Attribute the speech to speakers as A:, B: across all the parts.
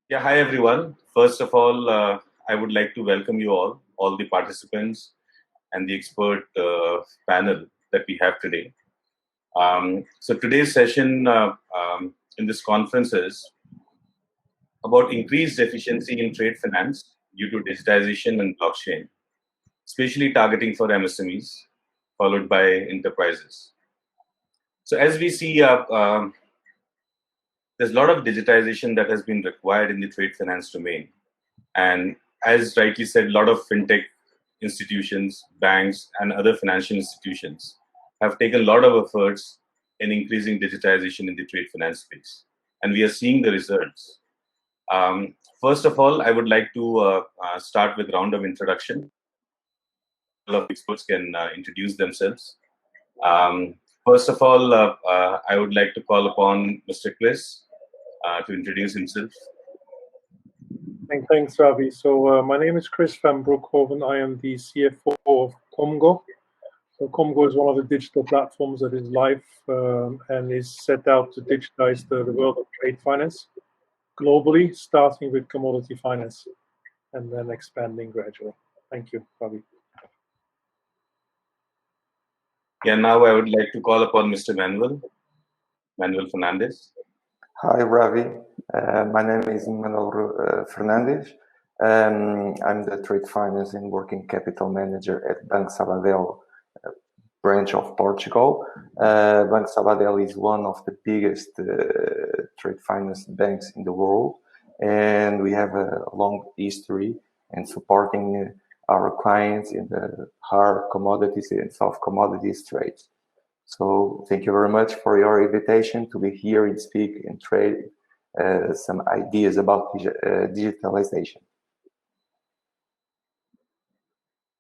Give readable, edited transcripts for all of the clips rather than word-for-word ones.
A: Yeah, hi everyone. First of all, I would like to welcome you all the participants and the expert panel that we have today. So today's session in this conference is about increased efficiency in trade finance due to digitization and blockchain, especially targeting for MSMEs, followed by enterprises. So as we see, there's a lot of digitization that has been required in the trade finance domain. And as rightly said, a lot of fintech institutions, banks, and other financial institutions have taken a lot of efforts in increasing digitization in the trade finance space. And we are seeing the results. First of all, I would like to start with a round of introduction. All of experts can introduce themselves. First of all, I would like to call upon Mr. Chris to introduce himself.
B: Thanks, Ravi. So my name is Chris van Broekhoven. I am the CFO of Comgo. So Comgo is one of the digital platforms that is live and is set out to digitize the world of trade finance globally, starting with commodity finance and then expanding gradually. Thank you, Ravi.
A: Yeah, now I would like to call upon Mr. Manuel Fernandez.
C: Hi, Ravi. My name is Manuel Fernandes. I'm the Trade Finance and Working Capital Manager at Banco Sabadell branch of Portugal. Banco Sabadell is one of the biggest trade finance banks in the world, and we have a long history in supporting our clients in the hard commodities and soft commodities trades. So thank you very much for your invitation to be here and speak and trade some ideas about digitalization.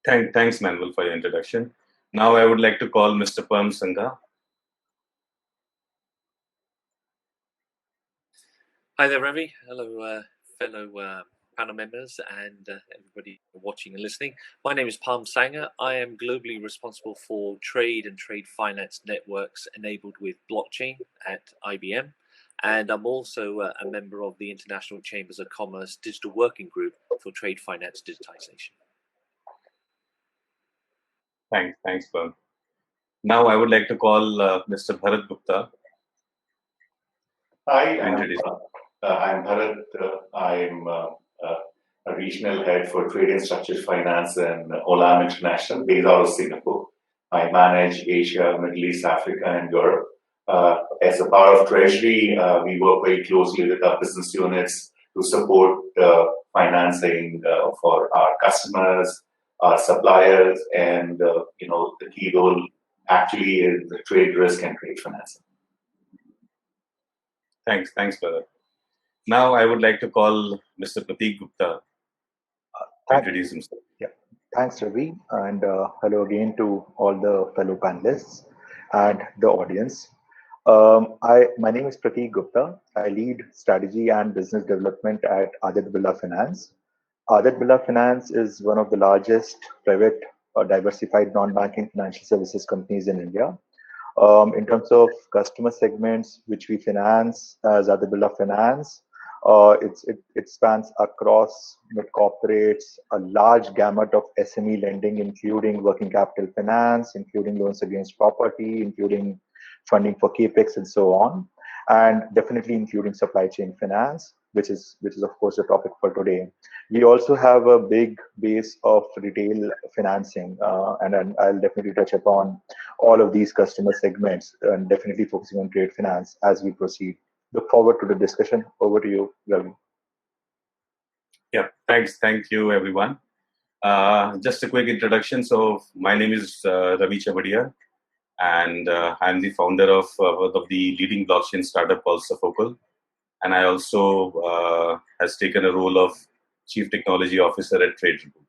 A: Thanks, Manuel, for your introduction. Now I would like to call Mr. Parm Sangha.
D: Hi there, Ravi. Hello, fellow panel members and everybody watching and listening. My name is Parm Sangha. I am globally responsible for trade and trade finance networks enabled with blockchain at IBM. And I'm also a member of the International Chambers of Commerce Digital Working Group for Trade Finance Digitization.
A: Thanks, Parm. Now I would like to call Mr. Bharat Gupta.
E: Hi, I'm Bharat. I'm a regional head for trade and structured finance in Olam International, based out of Singapore. I manage Asia, Middle East, Africa, and Europe. As a part of Treasury, we work very closely with our business units to support financing for our customers, our suppliers, and the key role actually is the trade risk and trade financing.
A: Thanks, Bharat. Now I would like to call Mr. Prateek Gupta to introduce himself.
F: Yeah, thanks, Ravi, and hello again to all the fellow panelists and the audience. My name is Prateek Gupta. I lead strategy and business development at Aditya Birla Finance. Aditya Birla Finance is one of the largest private diversified non-banking financial services companies in India. In terms of customer segments which we finance as Aditya Birla Finance, it spans across mid corporates, a large gamut of SME lending, including working capital finance, including loans against property, including funding for capex and so on, and definitely including supply chain finance, which is of course the topic for today. We also have a big base of retail financing, and I'll definitely touch upon all of these customer segments and definitely focusing on trade finance as we proceed. Look forward to the discussion. Over to you, Ravi.
A: Yeah, thanks. Thank you, everyone. Just a quick introduction. So my name is Ravi Chabadia, and I'm the founder of the leading blockchain startup called Sofocal. And I also has taken a role of Chief Technology Officer at Trade Reboot.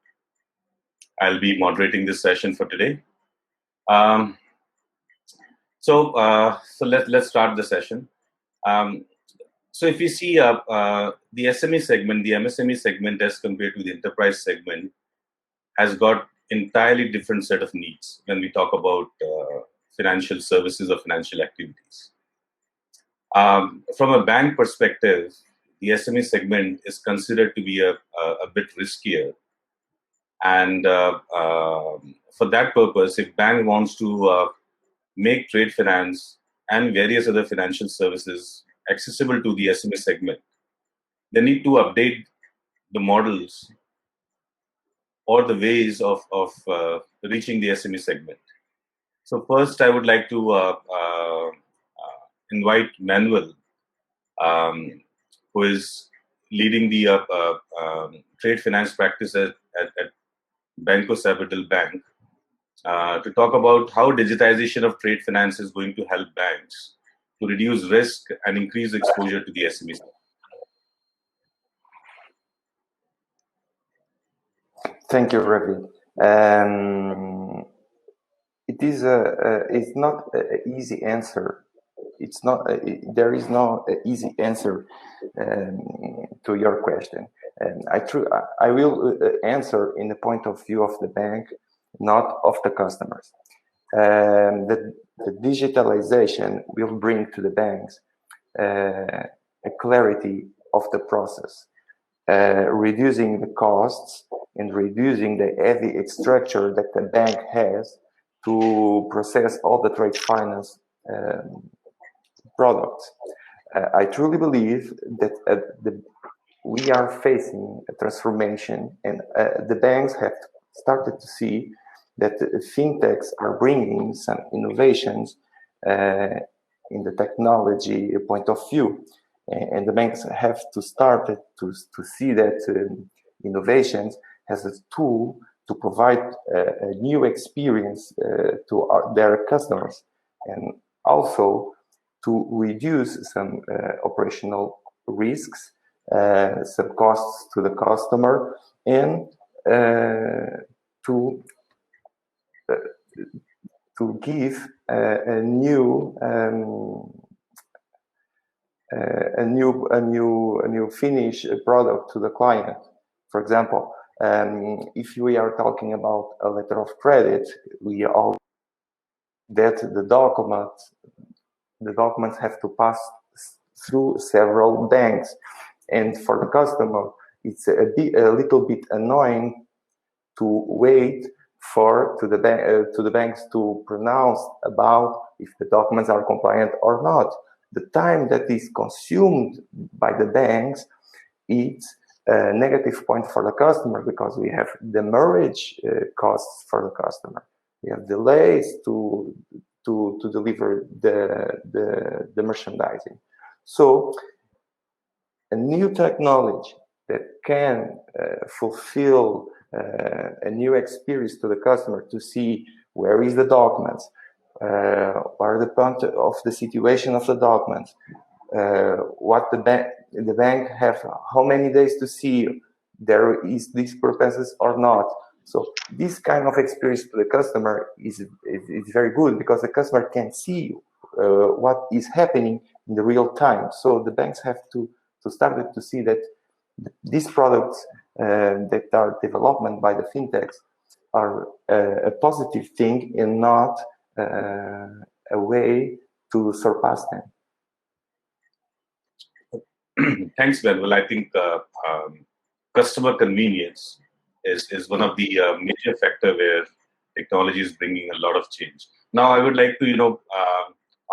A: I'll be moderating this session for today. So let's start the session. So if you see the SME segment, the MSME segment as compared to the enterprise segment has got entirely different set of needs when we talk about financial services or financial activities. From a bank perspective, the SME segment is considered to be a bit riskier. And for that purpose, if bank wants to make trade finance and various other financial services accessible to the SME segment, they need to update the models or the ways of reaching the SME segment. So first, I would like to invite Manuel, who is leading the trade finance practice at Banco Sabadell Bank, to talk about how digitization of trade finance is going to help banks to reduce risk and increase exposure to the SMEs.
C: Thank you, Ravi. It's not an easy answer. It's not. There is no easy answer to your question. I will answer in the point of view of the bank, not of the customers. The digitalization will bring to the banks a clarity of the process, reducing the costs and reducing the heavy structure that the bank has to process all the trade finance products. I truly believe that we are facing a transformation, and the banks have started to see that the fintechs are bringing some innovations in the technology point of view. And the banks have to start to see that innovations as a tool to provide a new experience to their customers, and also to reduce some operational risks, some costs to the customer, and to give a new finished product to the client. For example, if we are talking about a letter of credit, we all that the documents have to pass through several banks, and for the customer, it's a little bit annoying to wait to the banks to pronounce about if the documents are compliant or not. The time that is consumed by the banks, it's a negative point for the customer, because we have demurrage costs for the customer. We have delays to deliver the merchandising. So a new technology that can fulfill a new experience to the customer, to see where is the documents, what are the point of the situation of the documents, what the bank have, how many days to see there is these purposes or not. So this kind of experience to the customer is very good, because the customer can see what is happening in the real time. So the banks have to start to see that these products that are developed by the fintechs are a positive thing, and not a way to surpass them.
A: Thanks, Ben. Well, I think customer convenience is one of the major factor where technology is bringing a lot of change. Now, I would like to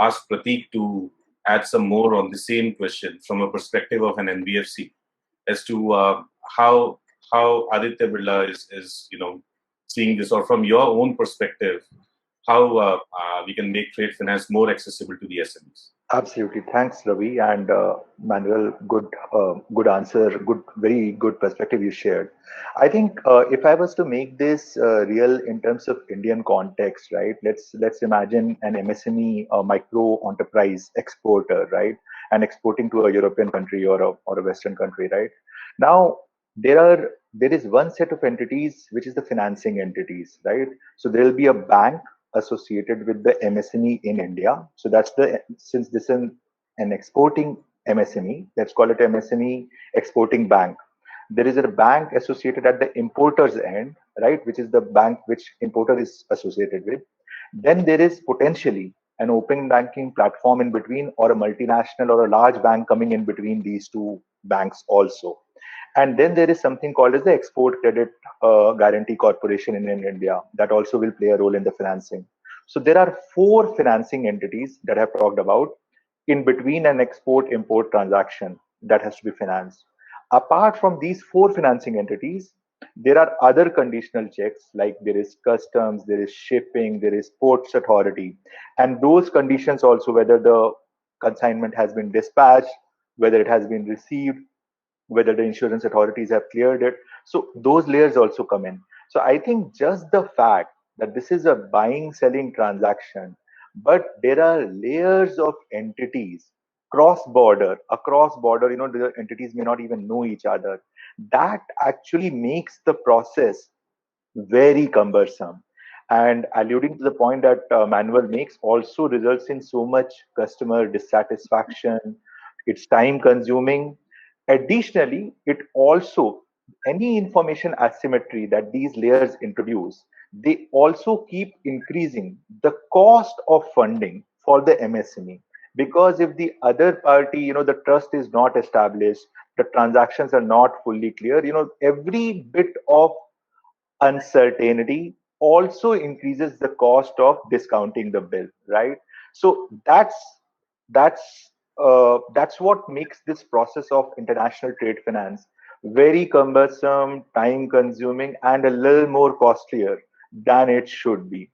A: ask Prateek to add some more on the same question from a perspective of an NBFC, as to how Aditya Birla is seeing this, or from your own perspective, how we can make trade finance more accessible to the SMEs.
F: Absolutely. Thanks, Ravi and Manuel. Good answer. Very good perspective you shared. I think if I was to make this real in terms of Indian context, right? Let's imagine an MSME, micro enterprise exporter, right, and exporting to a European country or a Western country, right? Now there is one set of entities which is the financing entities, right? So there will be a bank associated with the MSME in India. So since this is an exporting MSME, let's call it MSME exporting bank. There is a bank associated at the importer's end, right, which is the bank which importer is associated with. Then there is potentially an open banking platform in between, or a multinational or a large bank coming in between these two banks also. And then there is something called as the Export Credit Guarantee Corporation in India that also will play a role in the financing. So there are 4 financing entities that I have talked about in between an export-import transaction that has to be financed. Apart from these 4 financing entities, there are other conditional checks like there is customs, there is shipping, there is ports authority, and those conditions also, whether the consignment has been dispatched, whether it has been received, whether the insurance authorities have cleared it. So those layers also come in. So I think just the fact that this is a buying selling transaction, but there are layers of entities across border, the entities may not even know each other. That actually makes the process very cumbersome. And alluding to the point that Manuel makes, also results in so much customer dissatisfaction. It's time consuming. Additionally, it also, any information asymmetry that these layers introduce, they also keep increasing the cost of funding for the MSME. Because if the other party, the trust is not established, the transactions are not fully clear, every bit of uncertainty also increases the cost of discounting the bill, right? So that's what makes this process of international trade finance very cumbersome, time consuming, and a little more costlier than it should be.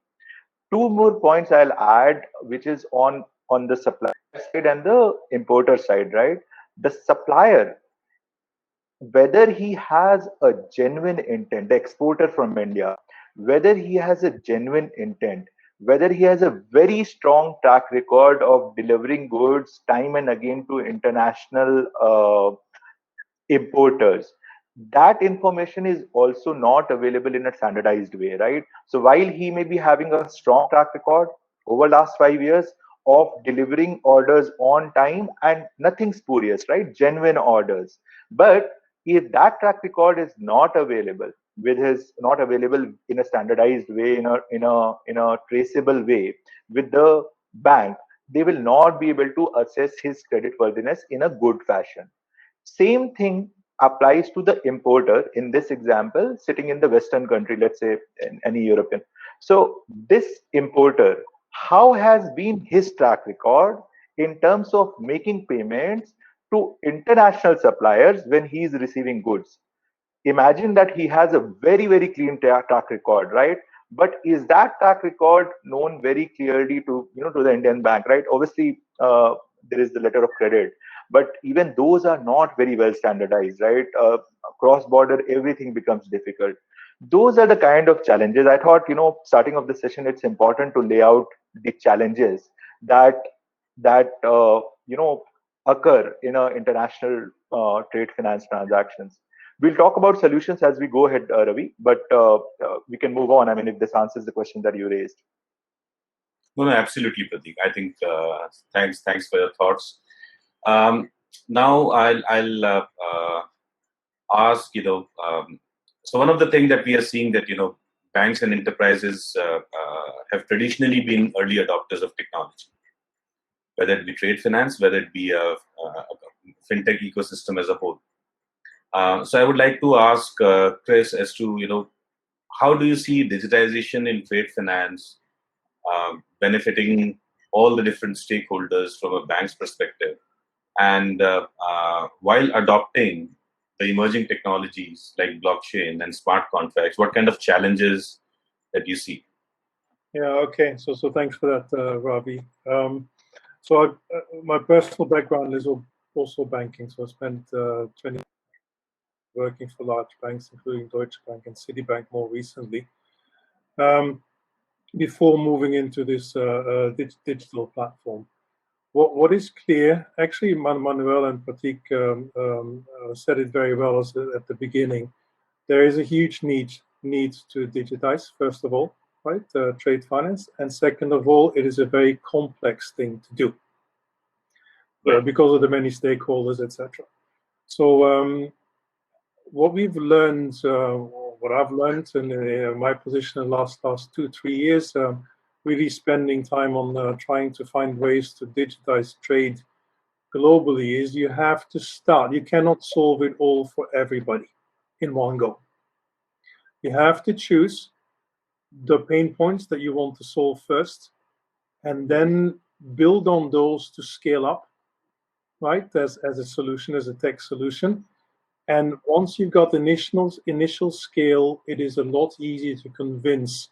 F: Two more points I'll add, which is on the supplier side and the importer side, right? The supplier, whether he has a genuine intent, the exporter from India, whether he has a genuine intent, whether he has a very strong track record of delivering goods time and again to international importers, that information is also not available in a standardized way, right? So while he may be having a strong track record over last 5 years of delivering orders on time and nothing spurious, right? Genuine orders. But if that track record is not available not available in a standardized way, in a traceable way with the bank, they will not be able to assess his credit worthiness in a good fashion. Same thing applies to the importer in this example, sitting in the Western country, let's say in any European. So this importer, how has been his track record in terms of making payments to international suppliers when he is receiving goods? Imagine that he has a very, very clean track record, right? But is that track record known very clearly to the Indian bank, right? Obviously, there is the letter of credit, but even those are not very well standardized, right? Cross border, everything becomes difficult. Those are the kind of challenges. I thought, starting off the session, it's important to lay out the challenges that occur in international trade finance transactions. We'll talk about solutions as we go ahead, Ravi, but we can move on. I mean, if this answers the question that you raised.
A: No, absolutely, Pratik. I think thanks for your thoughts. Now I'll ask, so one of the things that we are seeing that, banks and enterprises have traditionally been early adopters of technology, whether it be trade finance, whether it be a fintech ecosystem as a whole. So I would like to ask Chris as to, how do you see digitization in trade finance benefiting all the different stakeholders from a bank's perspective? And while adopting the emerging technologies like blockchain and smart contracts, what kind of challenges that you see?
B: Yeah, okay. So thanks for that, Ravi. My personal background is also banking. So I spent 20 years working for large banks, including Deutsche Bank and Citibank more recently, before moving into this digital platform. What is clear, actually, Manuel and Pratik said it very well at the beginning. There is a huge need to digitize, first of all, right? Trade finance, and second of all, it is a very complex thing to do because of the many stakeholders, etc. So what we've learned, what I've learned in my position in the last 2-3 years, really spending time on trying to find ways to digitize trade globally is you have to start. You cannot solve it all for everybody in one go. You have to choose the pain points that you want to solve first, and then build on those to scale up, right? As a solution, as a tech solution. And once you've got initial scale, it is a lot easier to convince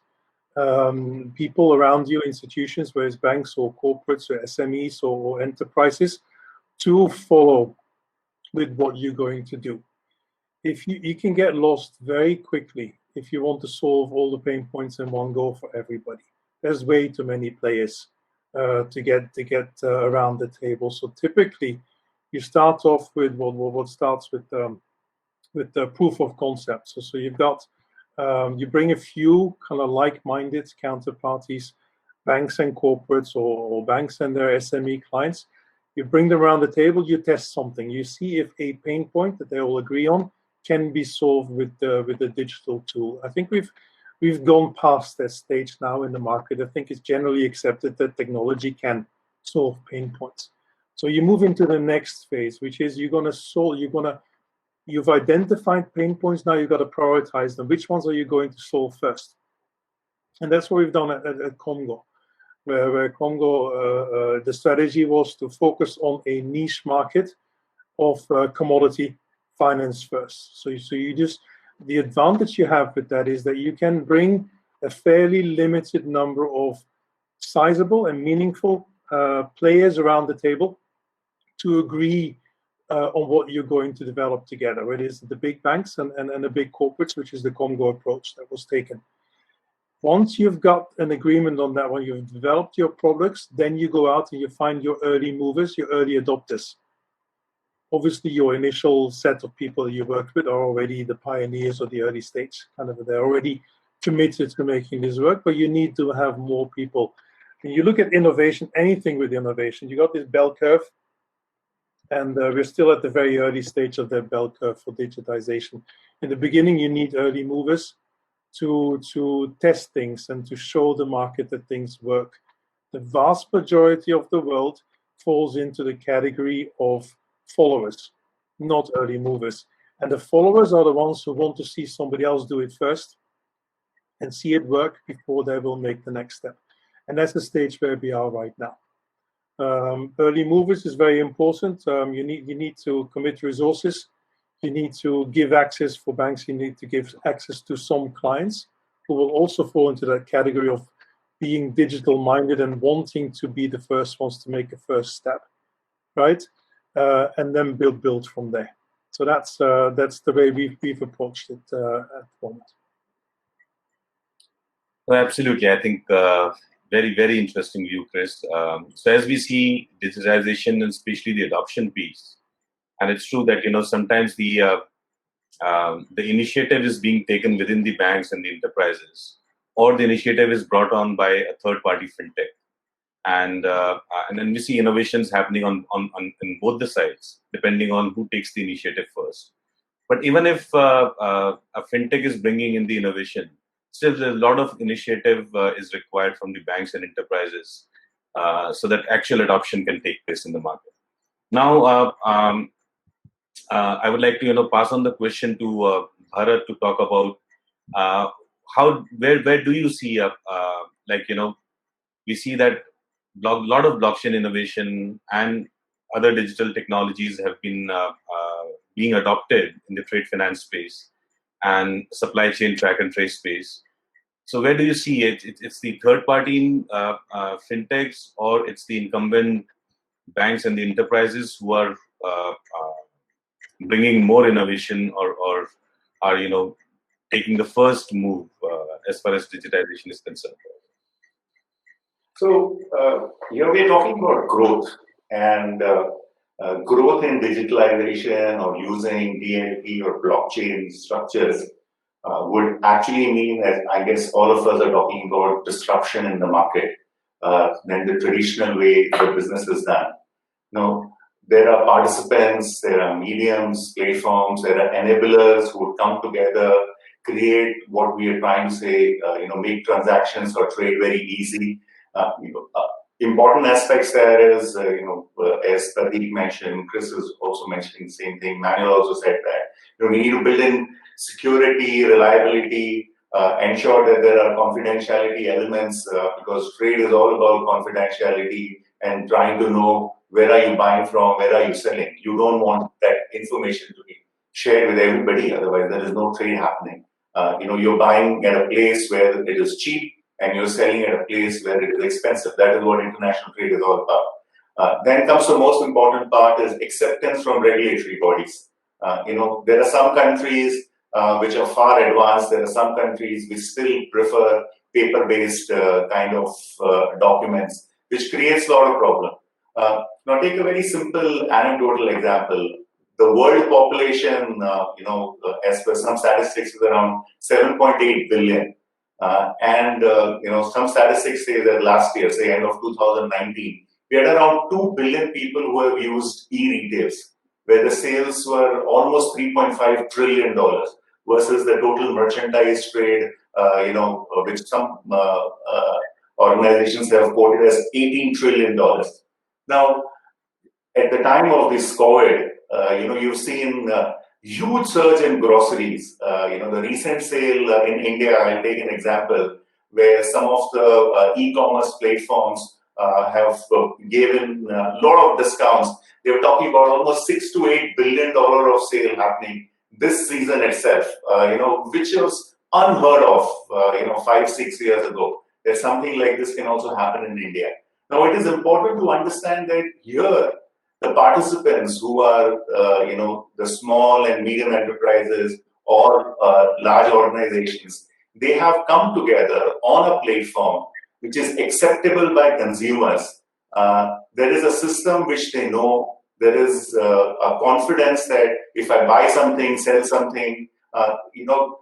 B: people around you, institutions, whether it's banks or corporates or SMEs or enterprises, to follow with what you're going to do. If you can get lost very quickly if you want to solve all the pain points in one go for everybody. There's way too many players to get around the table. So typically, you start off with what starts with the proof of concept. So you've got you bring a few kind of like-minded counterparties, banks and corporates, or banks and their SME clients. You bring them around the table. You test something. You see if a pain point that they all agree on can be solved with the digital tool. I think we've gone past that stage now in the market. I think it's generally accepted that technology can solve pain points. So you move into the next phase, which is you've identified pain points. Now you've got to prioritize them. Which ones are you going to solve first? And that's what we've done at Comgo, where Comgo, the strategy was to focus on a niche market of commodity finance first. So you just, the advantage you have with that is that you can bring a fairly limited number of sizable and meaningful players around the table to agree on what you're going to develop together. It is the big banks and the big corporates, which is the Comgo approach that was taken. Once you've got an agreement on that one, you've developed your products, then you go out and you find your early movers, your early adopters. Obviously, your initial set of people you worked with are already the pioneers or the early stage, kind of, they're already committed to making this work, but you need to have more people. When you look at innovation, anything with innovation, you got this bell curve, and we're still at the very early stage of that bell curve for digitization. In the beginning, you need early movers to test things and to show the market that things work. The vast majority of the world falls into the category of followers, not early movers. And the followers are the ones who want to see somebody else do it first and see it work before they will make the next step. And that's the stage where we are right now. Early movers is very important. You need to commit resources. You need to give access for banks. You need to give access to some clients who will also fall into that category of being digital minded and wanting to be the first ones to make a first step, right? And then build from there. So that's the way we've approached it at the moment.
A: Well, absolutely, I think very, very interesting view, Chris. So as we see digitization and especially the adoption piece, and it's true that sometimes the initiative is being taken within the banks and the enterprises, or the initiative is brought on by a third-party fintech, and then we see innovations happening on both the sides, depending on who takes the initiative first. But even if a fintech is bringing in the innovation, still a lot of initiative is required from the banks and enterprises so that actual adoption can take place in the market. Now, I would like to pass on the question to Bharat to talk about where do you see we see that a lot of blockchain innovation and other digital technologies have been being adopted in the trade finance space and supply chain track and trace space. So where do you see it? It's the third-party fintechs, or it's the incumbent banks and the enterprises who are bringing more innovation, or are taking the first move as far as digitization is concerned?
E: So here we are talking about growth, and growth in digitalization or using DLT or blockchain structures would actually mean that I guess all of us are talking about disruption in the market than the traditional way the business is done. There are participants, there are mediums, platforms, there are enablers who would come together, create what we are trying to say, make transactions or trade very easy. important aspects there is, as Pradeep mentioned, Chris is also mentioning the same thing. Manuel also said that we need to build in security, reliability, ensure that there are confidentiality elements because trade is all about confidentiality and trying to know where are you buying from, where are you selling. You don't want that information to be shared with everybody, otherwise there is no trade happening. You're buying at a place where it is cheap and you're selling at a place where it is expensive. That is what international trade is all about. Then comes the most important part is acceptance from regulatory bodies. There are some countries which are far advanced. There are some countries which still prefer paper-based kind of documents, which creates a lot of problem. Now, take a very simple anecdotal example. The world population, as per some statistics, is around 7.8 billion. Some statistics say that last year, say end of 2019, we had around 2 billion people who have used e-retails, where the sales were almost $3.5 trillion versus the total merchandise trade, which some organizations have quoted as $18 trillion. Now, at the time of this COVID, you've seen huge surge in groceries. The recent sale in India, I'll take an example, where some of the e-commerce platforms have given a lot of discounts. They were talking about almost $6 to $8 billion of sale happening this season itself, which was unheard of, 5-6 years ago. That something like this can also happen in India. Now, it is important to understand that here, the participants who are, the small and medium enterprises or large organizations, they have come together on a platform which is acceptable by consumers. There is a system which they know. There is a confidence that if I buy something, sell something,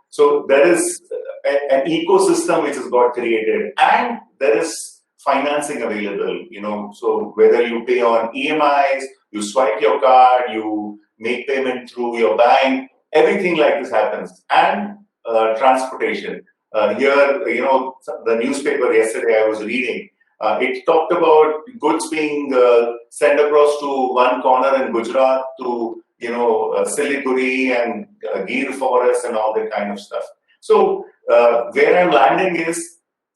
E: so there is an ecosystem which has got created, and there is financing available, so whether you pay on EMIs, you swipe your card, you make payment through your bank, everything like this happens. And transportation. Here, the newspaper yesterday I was reading, it talked about goods being sent across to one corner in Gujarat to, Siliguri and Gir forest and all that kind of stuff. So where I'm landing is,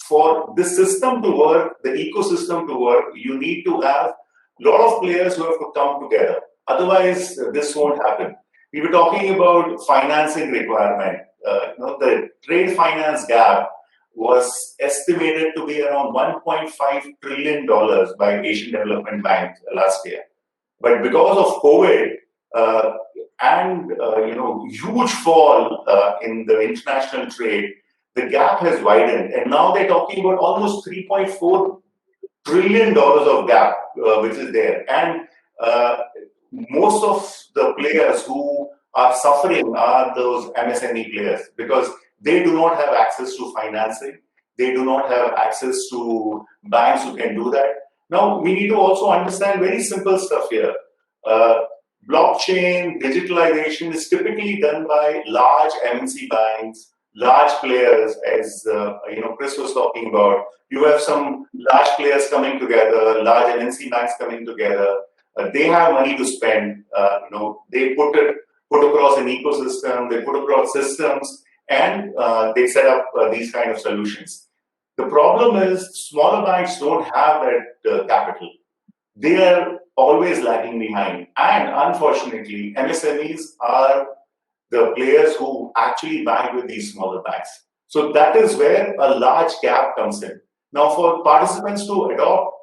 E: for this system to work, the ecosystem to work, you need to have a lot of players who have to come together. Otherwise, this won't happen. We were talking about financing requirement. The trade finance gap was estimated to be around $1.5 trillion by Asian Development Bank last year. But because of COVID and huge fall in the international trade, the gap has widened, and now they're talking about almost $3.4 trillion of gap, which is there. And most of the players who are suffering are those MSME players, because they do not have access to financing. They do not have access to banks who can do that. Now, we need to also understand very simple stuff here. Blockchain, digitalization is typically done by large MNC banks, large players, as Chris was talking about. You have some large players coming together, large MNC banks coming together. They have money to spend. They put across an ecosystem, they put across systems, and they set up these kind of solutions. The problem is smaller banks don't have that capital. They are always lagging behind. And unfortunately, MSMEs are the players who actually bank with these smaller banks. So that is where a large gap comes in. Now, for participants to adopt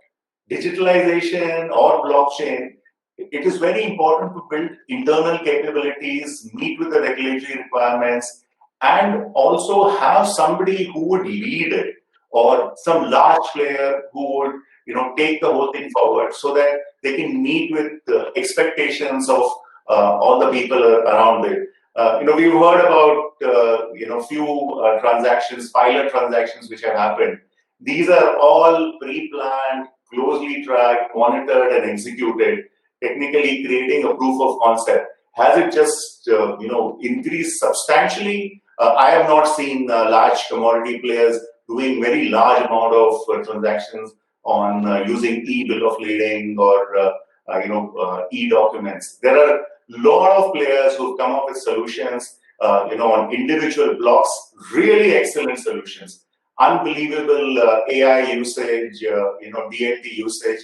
E: digitalization or blockchain, it is very important to build internal capabilities, meet with the regulatory requirements, and also have somebody who would lead it, or some large player who would take the whole thing forward, so that they can meet with the expectations of all the people around it. We've heard about few transactions, pilot transactions which have happened. These are all pre-planned, closely tracked, monitored, and executed, technically creating a proof of concept. Has it just increased substantially? I have not seen large commodity players doing very large amount of transactions on using e-bill of lading or e-documents. There are a lot of players who've come up with solutions, on individual blocks, really excellent solutions. Unbelievable AI usage, DLT usage,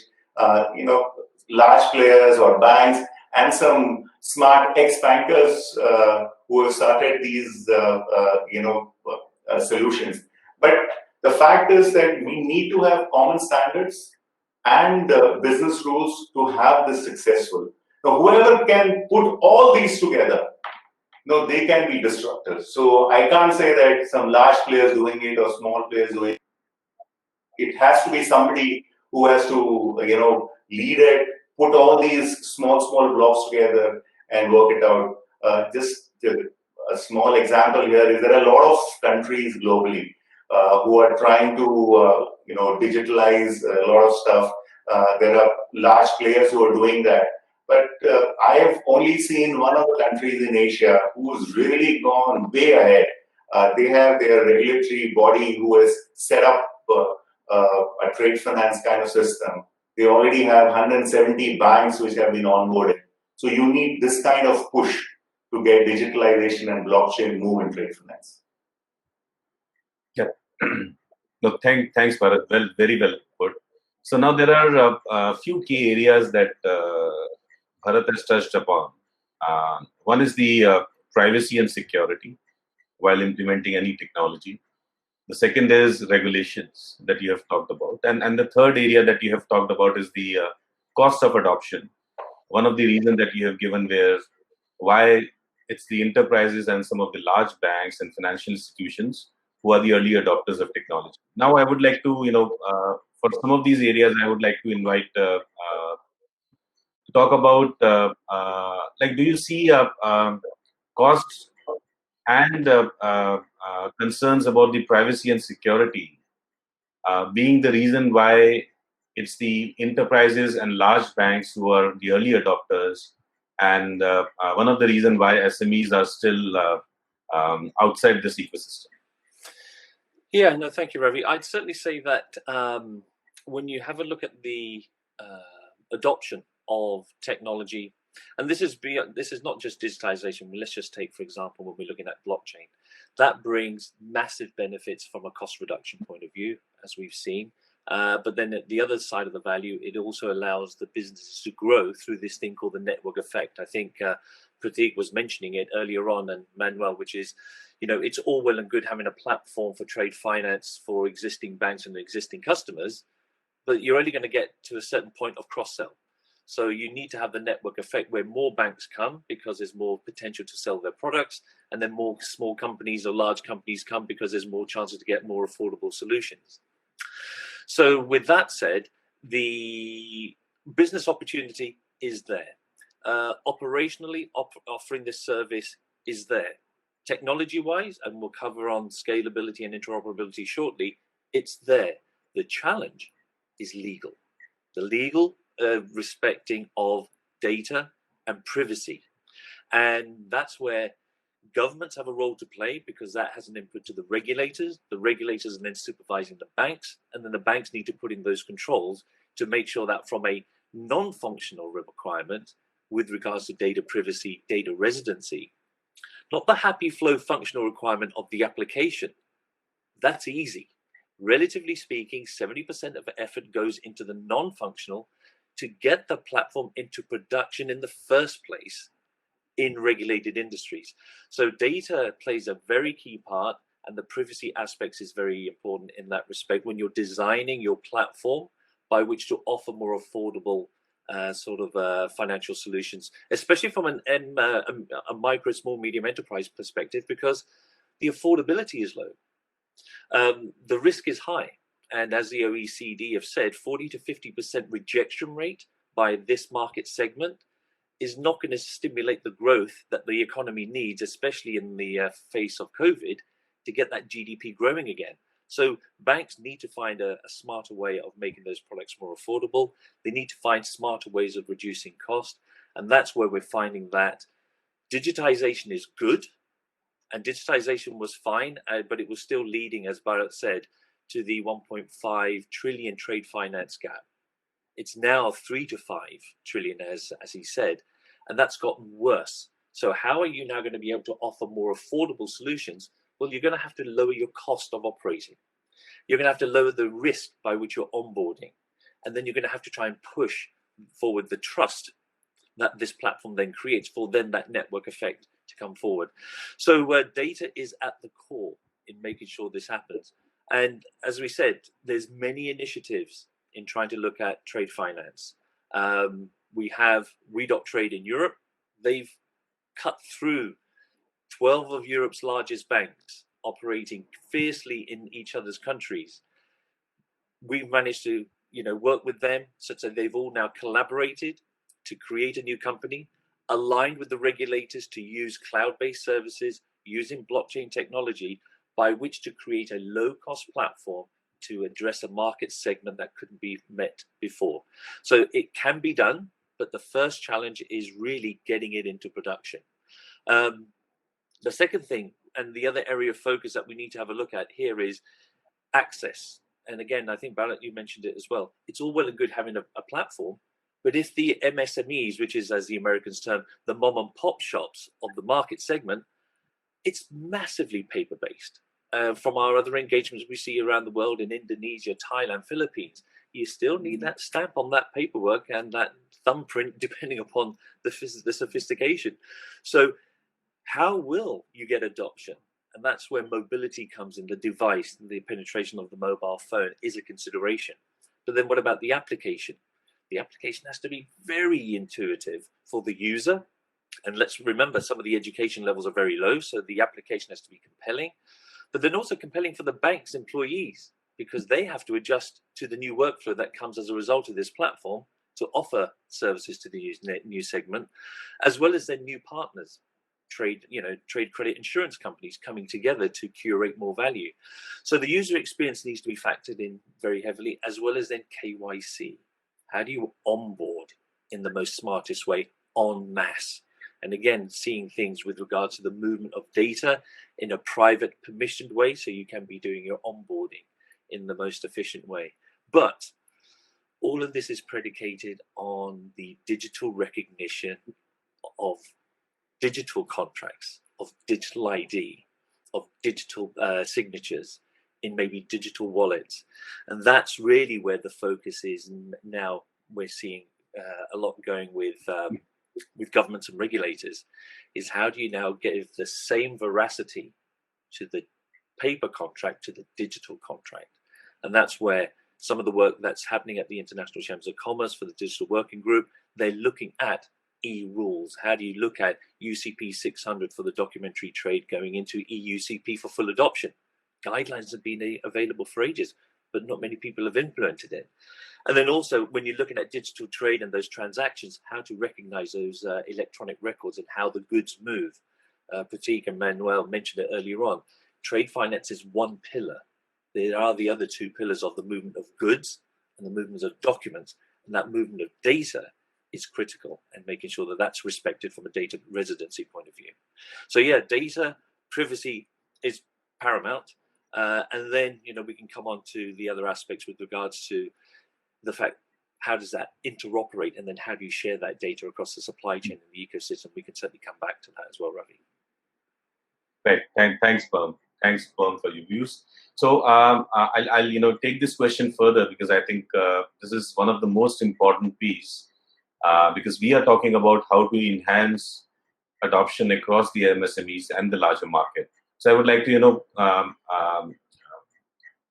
E: large players or banks, and some smart ex-bankers who have started these, solutions. But the fact is that we need to have common standards and business rules to have this successful. Now, whoever can put all these together, they can be disruptors. So I can't say that some large players doing it or small players doing it. It has to be somebody who has to, lead it, put all these small blocks together and work it out. Just a small example here is there are a lot of countries globally who are trying to, digitalize a lot of stuff. There are large players who are doing that. But I have only seen one of the countries in Asia who's really gone way ahead. They have their regulatory body who has set up a trade finance kind of system. They already have 170 banks which have been onboarded. So you need this kind of push to get digitalization and blockchain move in trade finance.
A: Yeah. No, thanks, Bharat. Well, very well put. So now there are a few key areas that Bharat has touched upon. One is the privacy and security while implementing any technology. The second is regulations that you have talked about. And the third area that you have talked about is the cost of adoption. One of the reasons that you have given why it's the enterprises and some of the large banks and financial institutions who are the early adopters of technology. Now, I would like to, for some of these areas, I would like to invite to talk about, do you see costs and concerns about the privacy and security being the reason why it's the enterprises and large banks who are the early adopters, and one of the reasons why SMEs are still outside this ecosystem?
D: Yeah, no, thank you, Ravi. I'd certainly say that when you have a look at the adoption of technology, and this is not just digitization. Let's just take, for example, when we're looking at blockchain, that brings massive benefits from a cost reduction point of view, as we've seen. But then at the other side of the value, it also allows the businesses to grow through this thing called the network effect. I think Prateek was mentioning it earlier on, and Manuel, which is, it's all well and good having a platform for trade finance for existing banks and existing customers, but you're only going to get to a certain point of cross-sell. So you need to have the network effect where more banks come because there's more potential to sell their products, and then more small companies or large companies come because there's more chances to get more affordable solutions. So with that said, the business opportunity is there. Operationally, offering this service is there. Technology-wise, and we'll cover on scalability and interoperability shortly, it's there. The challenge is legal. The legal respecting of data and privacy. And that's where governments have a role to play, because that has an input to the regulators. The regulators are then supervising the banks, and then the banks need to put in those controls to make sure that from a non-functional requirement with regards to data privacy, data residency, not the happy flow functional requirement of the application. That's easy. Relatively speaking, 70% of the effort goes into the non-functional to get the platform into production in the first place in regulated industries. So data plays a very key part, and the privacy aspects is very important in that respect when you're designing your platform by which to offer more affordable financial solutions, especially from a micro, small, medium enterprise perspective, because the affordability is low. The risk is high. And as the OECD have said, 40 to 50% rejection rate by this market segment is not going to stimulate the growth that the economy needs, especially in the face of COVID, to get that GDP growing again. So banks need to find a smarter way of making those products more affordable. They need to find smarter ways of reducing cost. And that's where we're finding that digitization is good. And digitization was fine, but it was still leading, as Bharat said, to the 1.5 trillion trade finance gap. It's now 3 to 5 trillion, as he said, and that's gotten worse. So how are you now going to be able to offer more affordable solutions? Well, you're going to have to lower your cost of operating. You're going to have to lower the risk by which you're onboarding. And then you're going to have to try and push forward the trust that this platform then creates for then that network effect to come forward. So data is at the core in making sure this happens. And as we said, there's many initiatives in trying to look at trade finance. We have We.Trade in Europe. They've cut through 12 of Europe's largest banks operating fiercely in each other's countries. We've managed to work with them such that they've all now collaborated to create a new company, aligned with the regulators to use cloud-based services using blockchain technology by which to create a low-cost platform to address a market segment that couldn't be met before. So it can be done, but the first challenge is really getting it into production. The second thing, and the other area of focus that we need to have a look at here, is access. And again, I think, Bharat, you mentioned it as well. It's all well and good having a platform, but if the MSMEs, which is, as the Americans term, the mom and pop shops of the market segment, it's massively paper-based. From our other engagements we see around the world in Indonesia, Thailand, Philippines, you still need that stamp on that paperwork and that thumbprint, depending upon the sophistication. So how will you get adoption? And that's where mobility comes in. The device, the penetration of the mobile phone is a consideration. But then what about the application? The application has to be very intuitive for the user. And let's remember, some of the education levels are very low, so the application has to be compelling. But then also compelling for the bank's employees, because they have to adjust to the new workflow that comes as a result of this platform to offer services to the new segment, as well as their new partners. Trade credit insurance companies coming together to curate more value. So the user experience needs to be factored in very heavily, as well as then KYC. How do you onboard in the most smartest way en masse? And again, seeing things with regards to the movement of data in a private permissioned way, so you can be doing your onboarding in the most efficient way. But all of this is predicated on the digital recognition of digital contracts, of digital ID, of digital signatures in maybe digital wallets. And that's really where the focus is. And now we're seeing a lot going with governments and regulators, is how do you now give the same veracity to the paper contract to the digital contract? And that's where some of the work that's happening at the International Chambers of Commerce for the Digital Working Group, they're looking at e-rules. How do you look at UCP 600 for the documentary trade going into EUCP for full adoption? Guidelines have been available for ages, but not many people have implemented it. And then also, when you're looking at digital trade and those transactions, how to recognize those electronic records and how the goods move. Pratik and Manuel mentioned it earlier on. Trade finance is one pillar. There are the other two pillars of the movement of goods and the movement of documents, and that movement of data is critical, and making sure that that's respected from a data residency point of view. So yeah, data privacy is paramount. And then, we can come on to the other aspects with regards to the fact, how does that interoperate? And then how do you share that data across the supply chain and the ecosystem? We can certainly come back to that as well, Ravi.
A: Right. Thanks, Paul. Thanks, Paul, for your views. So I'll take this question further, because I think this is one of the most important pieces, because we are talking about how to enhance adoption across the MSMEs and the larger market. So I would like to,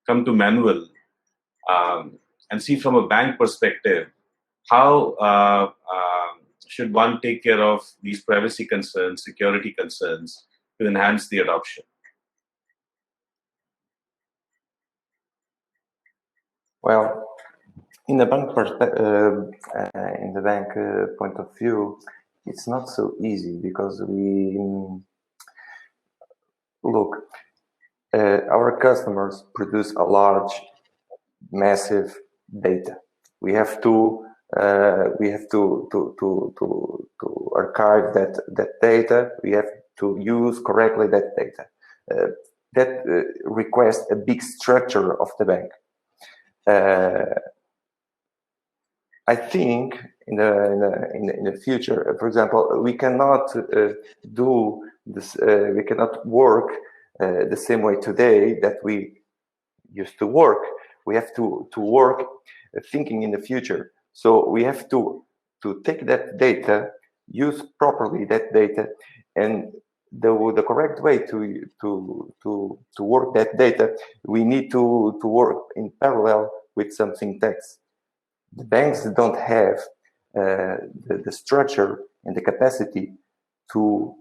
A: come to Manuel and see from a bank perspective, how should one take care of these privacy concerns, security concerns to enhance the adoption?
C: Well, in the bank point of view, it's not so easy, because we look. Our customers produce a large, massive data. We have to archive that data. We have to use correctly that data. that request a big structure of the bank. I think in the future, for example, we cannot do this. We cannot work the same way today that we used to work. We have to work thinking in the future. So we have to take that data, use properly that data, and the correct way to work that data, we need to work in parallel with some fintechs. The banks don't have the structure and the capacity to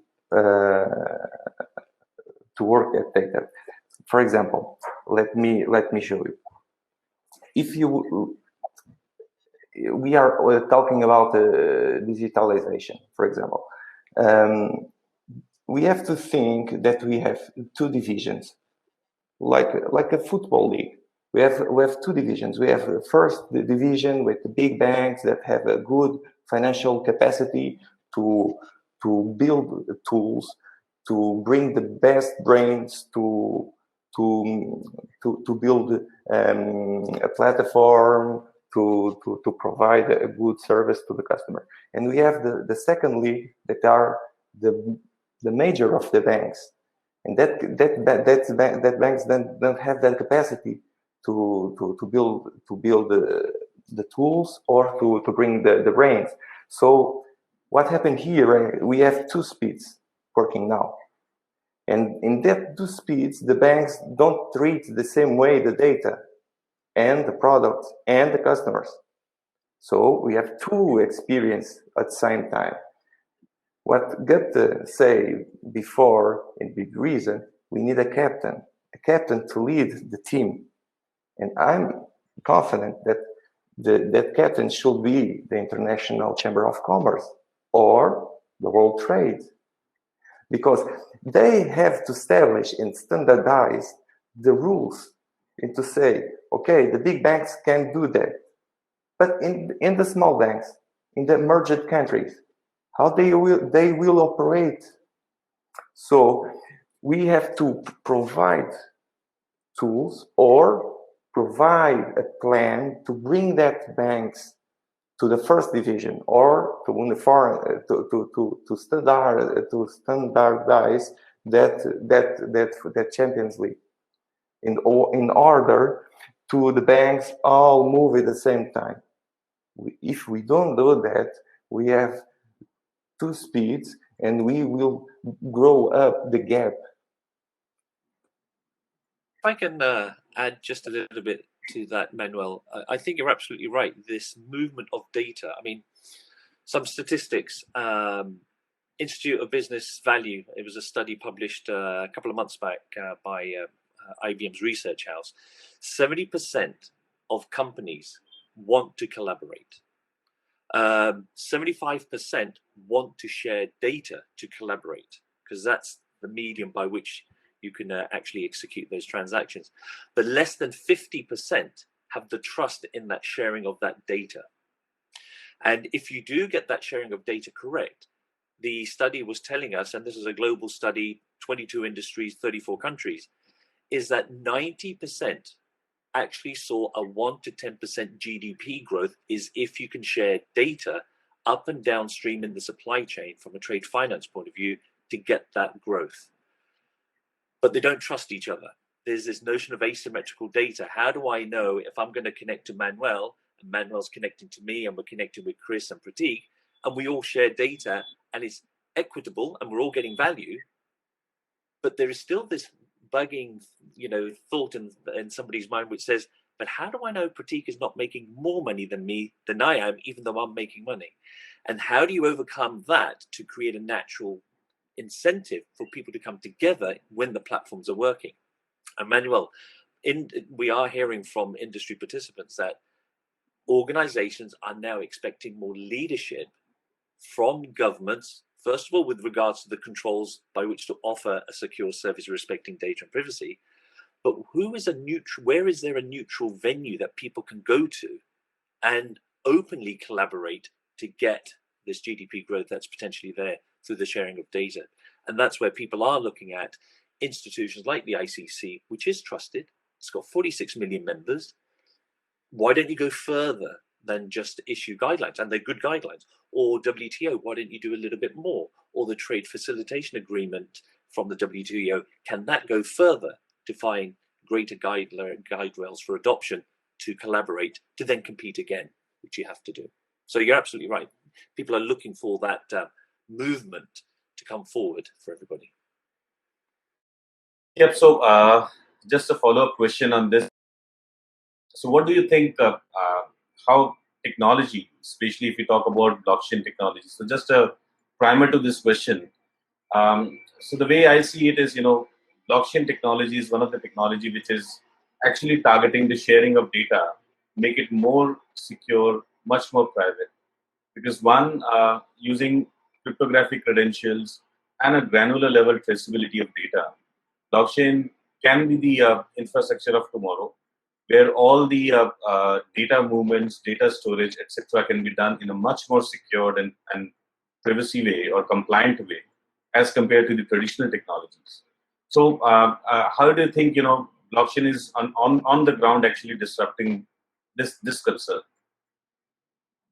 C: work that data. For example, let me show you. If we are talking about digitalization, for example, we have to think that we have two divisions, like a football league. We have two divisions. We have the first division with the big banks that have a good financial capacity to build tools, to bring the best brains to build a platform, to provide a good service to the customer. And we have the second league that are the major of the banks, and that banks don't have that capacity to build the tools or to bring the brains. So what happened here? We have two speeds working now, and in that two speeds, the banks don't treat the same way the data and the products and the customers. So we have two experiences at the same time. What Goethe said before, in big reason, we need a captain to lead the team. And I'm confident that that captain should be the International Chamber of Commerce or the World Trade, because they have to establish and standardize the rules and to say, okay, the big banks can do that. But in the small banks, in the emergent countries, how they will operate. So we have to provide tools or provide a plan to bring that banks to the first division or to uniform to standardize that Champions League in order to the banks all move at the same time. If we don't do that, we have two speeds and we will grow up the gap.
D: If I can add just a little bit to that, Manuel, I think you're absolutely right. This movement of data, I mean, some statistics, Institute of Business Value, it was a study published a couple of months back by IBM's research house. 70% of companies want to collaborate. 75% want to share data to collaborate, because that's the medium by which you can actually execute those transactions. But less than 50% have the trust in that sharing of that data. And if you do get that sharing of data correct, the study was telling us, and this is a global study, 22 industries, 34 countries, is that 90% actually saw a 1 to 10% GDP growth is if you can share data up and downstream in the supply chain from a trade finance point of view to get that growth. But they don't trust each other. There's this notion of asymmetrical data. How do I know if I'm going to connect to Manuel and Manuel's connecting to me and we're connecting with Chris and Pratik and we all share data and it's equitable and we're all getting value, but there is still this bugging, thought in somebody's mind which says, but how do I know Pratik is not making more money than I am, even though I'm making money? And how do you overcome that to create a natural incentive for people to come together when the platforms are working? And Manuel, we are hearing from industry participants that organizations are now expecting more leadership from governments, first of all, with regards to the controls by which to offer a secure service respecting data and privacy, but where is there a neutral venue that people can go to and openly collaborate to get this GDP growth that's potentially there through the sharing of data? And that's where people are looking at, institutions like the ICC, which is trusted, it's got 46 million members. Why don't you go further than just issue guidelines? And they're good guidelines. Or WTO, why don't you do a little bit more? Or the trade facilitation agreement from the WTO, can that go further to find greater guide rails for adoption, to collaborate, to then compete again, which you have to do. So you're absolutely right. People are looking for that movement to come forward for everybody.
A: Yep. So just a follow-up question on this. So what do you think how technology, especially if we talk about blockchain technology, so just a primer to this question. So the way I see it is, blockchain technology is one of the technology which is actually targeting the sharing of data, make it more secure, much more private. Because one, using cryptographic credentials and a granular level traceability of data, blockchain can be the infrastructure of tomorrow, where all the data movements, data storage, etc., can be done in a much more secured and privacy way or compliant way as compared to the traditional technologies. So, how do you think blockchain is on the ground actually disrupting this concern?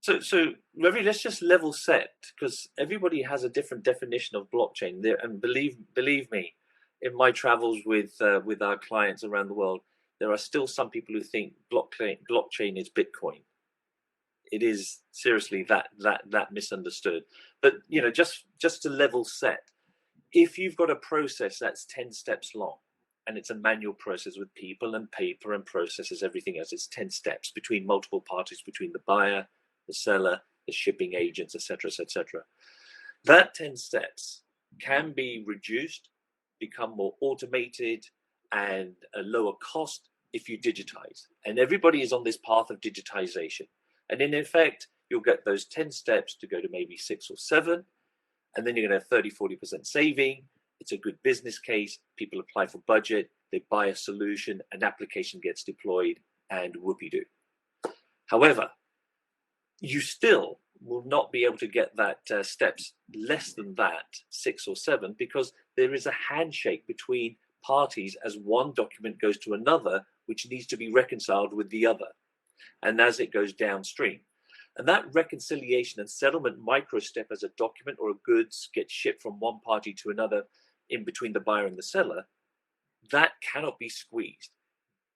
D: So Ravi, let's just level set, because everybody has a different definition of blockchain. There, and believe me, in my travels with our clients around the world, there are still some people who think blockchain is Bitcoin. It is seriously that misunderstood. But just to level set, if you've got a process that's 10 steps long, and it's a manual process with people and paper and processes, everything else, it's 10 steps between multiple parties, between the buyer, the seller, the shipping agents, etc., etc. That 10 steps can be reduced, become more automated, and a lower cost if you digitize. And everybody is on this path of digitization. And in effect, you'll get those 10 steps to go to maybe 6 or 7, and then you're going to have 30-40% saving. It's a good business case. People apply for budget, they buy a solution, an application gets deployed, and whoopee-doo. However, you still will not be able to get that steps less than that, 6 or 7, because there is a handshake between parties as one document goes to another, which needs to be reconciled with the other, and as it goes downstream. And that reconciliation and settlement micro-step as a document or a goods gets shipped from one party to another in between the buyer and the seller, that cannot be squeezed.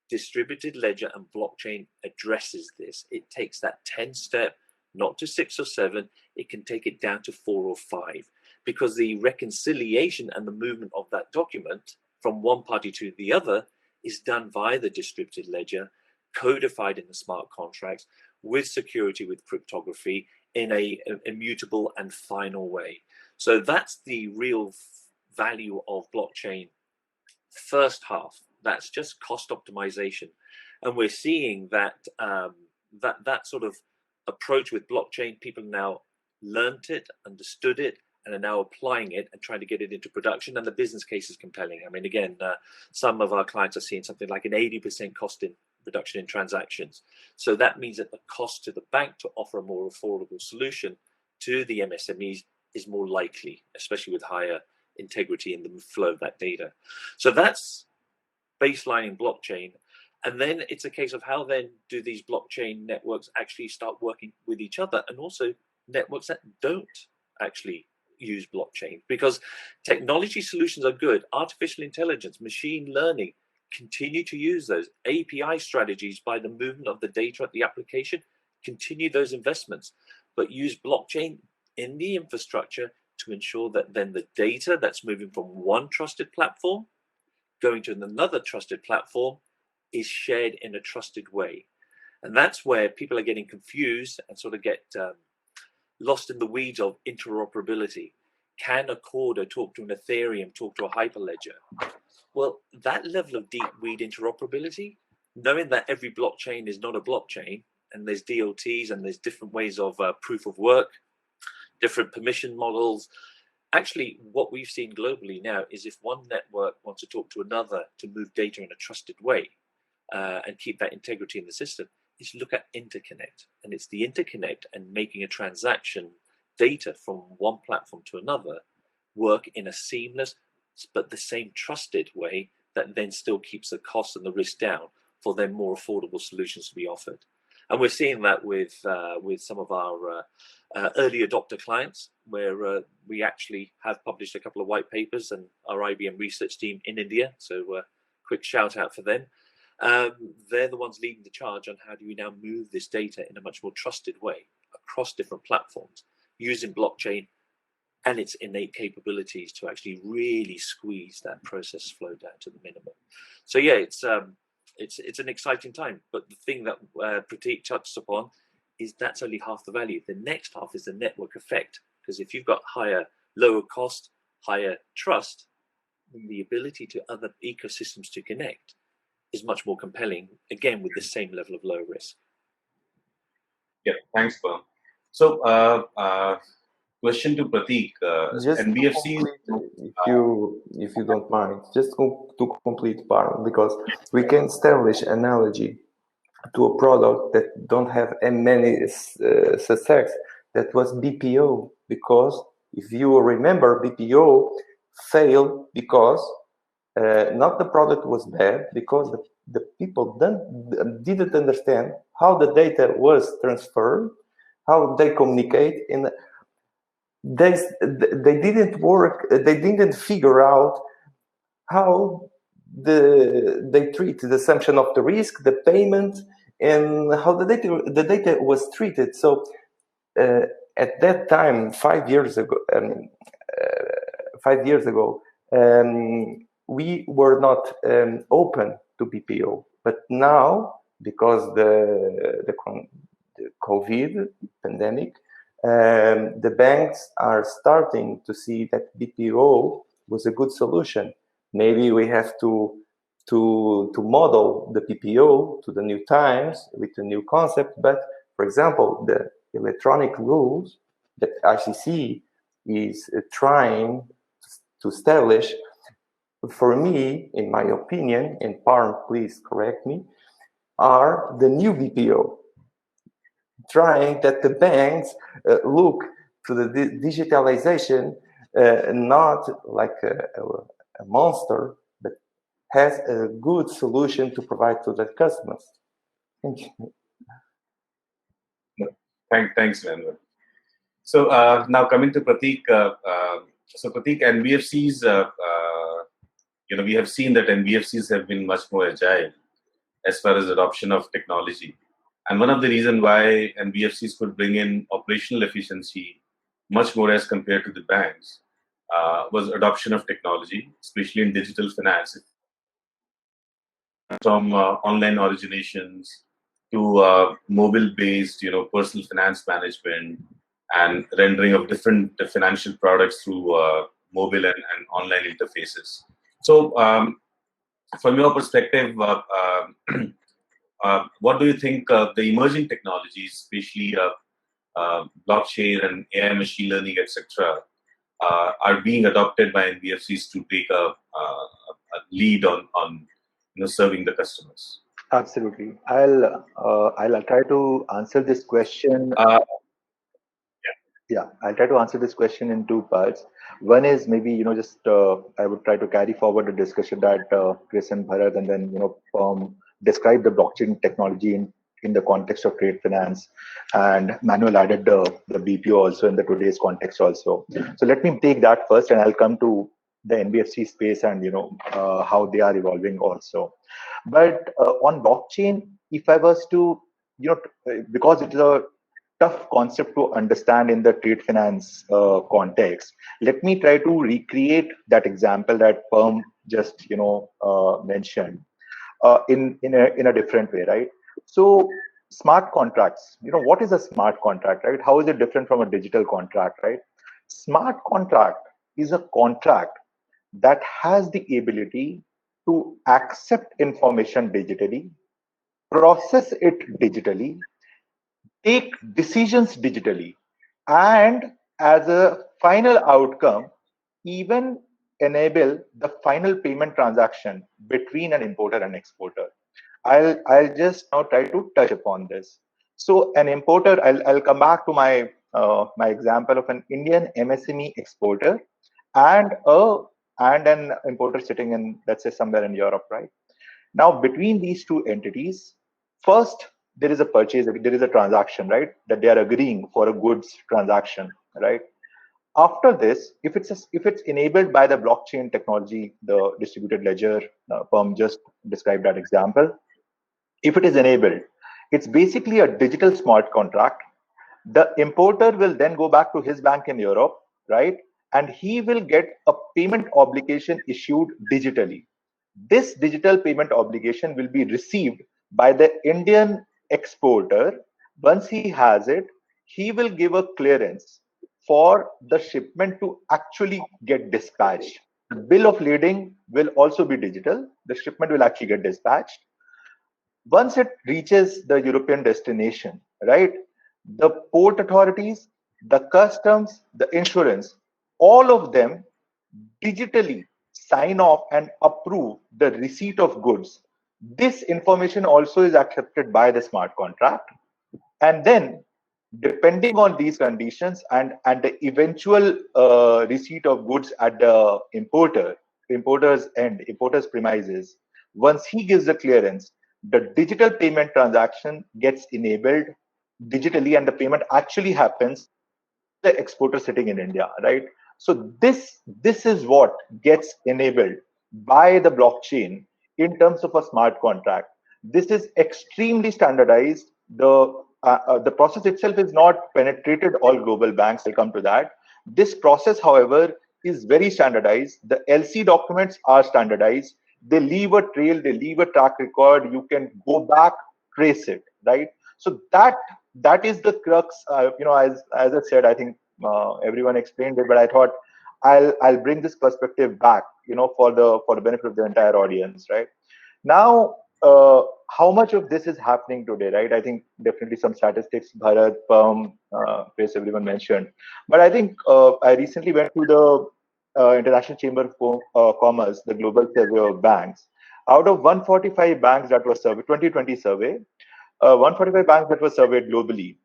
D: Distributed ledger and blockchain addresses this. It takes that 10-step, not to 6 or 7, it can take it down to 4 or 5, because the reconciliation and the movement of that document from one party to the other is done via the distributed ledger, codified in the smart contracts, with security, with cryptography, in a immutable and final way. So that's the real value of blockchain. First half, that's just cost optimization, and we're seeing that that sort of approach with blockchain, people now learned it, understood it, and are now applying it and trying to get it into production, and the business case is compelling. I mean, again, some of our clients are seeing something like an 80% cost in reduction in transactions. So that means that the cost to the bank to offer a more affordable solution to the MSMEs is more likely, especially with higher integrity in the flow of that data. So that's baselining blockchain. And then it's a case of how then do these blockchain networks actually start working with each other, and also networks that don't actually use blockchain, because technology solutions are good. Artificial intelligence, machine learning, continue to use those API strategies by the movement of the data at the application, continue those investments, but use blockchain in the infrastructure to ensure that then the data that's moving from one trusted platform going to another trusted platform is shared in a trusted way. And that's where people are getting confused and sort of get lost in the weeds of interoperability. Can a Corda talk to an Ethereum, talk to a Hyperledger? Well, that level of deep weed interoperability, knowing that every blockchain is not a blockchain, and there's DLTs and there's different ways of proof of work, different permission models. Actually, what we've seen globally now is if one network wants to talk to another to move data in a trusted way and keep that integrity in the system, is look at interconnect. And it's the interconnect and making a transaction data from one platform to another work in a seamless, but the same trusted way that then still keeps the cost and the risk down for then more affordable solutions to be offered. And we're seeing that with some of our early adopter clients, where we actually have published a couple of white papers, and our IBM research team in India, so quick shout out for them. They're the ones leading the charge on how do we now move this data in a much more trusted way across different platforms using blockchain and its innate capabilities to actually really squeeze that process flow down to the minimum. So yeah, it's an exciting time. But the thing that Prateek touched upon is that's only half the value. The next half is the network effect, because if you've got lower cost, higher trust, the ability to other ecosystems to connect is much more compelling, again, with the same level of low risk.
A: Yeah, thanks, Paul. So, question to Prateek.
C: Just
A: NBFCs,
C: if you don't mind, just to complete part, because we can establish analogy to a product that don't have many success. That was BPO, because if you remember, BPO failed because not the product was bad, because the people didn't understand how the data was transferred, how they communicate, and they didn't work. They didn't figure out how they treat the assumption of the risk, the payment, and how the data was treated. So at that time, 5 years ago, we were not open to BPO. But now, because the COVID pandemic, the banks are starting to see that BPO was a good solution. Maybe we have to model the BPO to the new times with a new concept. But for example, the electronic rules that ICC is trying to establish, for me, in my opinion, and Parm, please correct me, are the new BPO, trying that the banks look to the digitalization not like a monster, but has a good solution to provide to the customers. Thank you.
A: Thanks, Manuel. So now coming to Prateek. So Prateek, NBFCs, we have seen that NBFCs have been much more agile as far as adoption of technology. And one of the reasons why NBFCs could bring in operational efficiency much more as compared to the banks was adoption of technology, especially in digital finance. From online originations to mobile-based, personal finance management and rendering of different financial products through mobile and online interfaces. So, from your perspective, what do you think the emerging technologies, especially blockchain and AI, machine learning, etc., are being adopted by NBFCs to take a lead on serving the customers?
F: Absolutely. I'll try to answer this question. Yeah, I'll try to answer this question in two parts. One is maybe, just I would try to carry forward the discussion that Chris and Bharat and then, describe the blockchain technology in the context of trade finance, and Manuel added the BPO also in the today's context also. So let me take that first, and I'll come to the NBFC space and, how they are evolving also. But on blockchain, if I was to, because it is a tough concept to understand in the trade finance context, let me try to recreate that example that Perm just mentioned in a different way, right? So smart contracts, what is a smart contract, right? How is it different from a digital contract, right? Smart contract is a contract that has the ability to accept information digitally, process it digitally, take decisions digitally, and as a final outcome, even enable the final payment transaction between an importer and exporter. I'll just now try to touch upon this. So an importer, I'll come back to my my example of an Indian MSME exporter and a and an importer sitting in, let's say, somewhere in Europe, right? Now, between these two entities, first, there is a purchase, there is a transaction, right? That they are agreeing for a goods transaction, right? After this, if it's enabled by the blockchain technology, the distributed ledger, Perm just described that example. If it is enabled, it's basically a digital smart contract. The importer will then go back to his bank in Europe, right? And he will get a payment obligation issued digitally. This digital payment obligation will be received by the Indian exporter. Once he has it, he will give a clearance for the shipment to actually get dispatched. The bill of lading will also be digital. The shipment will actually get dispatched. Once it reaches the European destination, right, the port authorities, the customs, the insurance, all of them digitally sign off and approve the receipt of goods. This information also is accepted by the smart contract. And then, depending on these conditions and the eventual receipt of goods at the importer's end, importer's premises, once he gives the clearance, the digital payment transaction gets enabled digitally, and the payment actually happens the exporter sitting in India, right? So this is what gets enabled by the blockchain in terms of a smart contract. This is extremely standardized. The process itself is not penetrated all global banks. I'll come to that. This process, however, is very standardized. The LC documents are standardized. They leave a trail. They leave a track record. You can go back, trace it, right? So that is the crux. As I said, I think everyone explained it, but I thought I'll bring this perspective back, for the benefit of the entire audience, right? Now, how much of this is happening today, right? I think definitely some statistics, Bharat, Perm, Chris, everyone mentioned. But I think I recently went to the International Chamber of Commerce, the global survey of banks. Out of 145 banks that were surveyed, 2020 survey, 145 banks that were surveyed globally,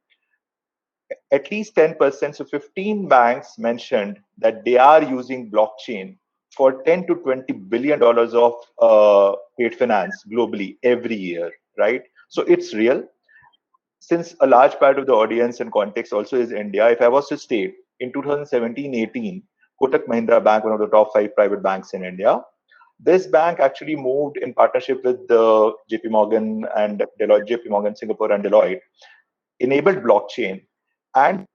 F: at least 10%, so 15 banks mentioned that they are using blockchain for 10 to 20 billion dollars of trade finance globally every year, right? So it's real. Since a large part of the audience and context also is India, if I was to state in 2017-18, Kotak Mahindra Bank, one of the top 5 private banks in India, this bank actually moved in partnership with the JP Morgan and Deloitte, JP Morgan Singapore and Deloitte, enabled blockchain, and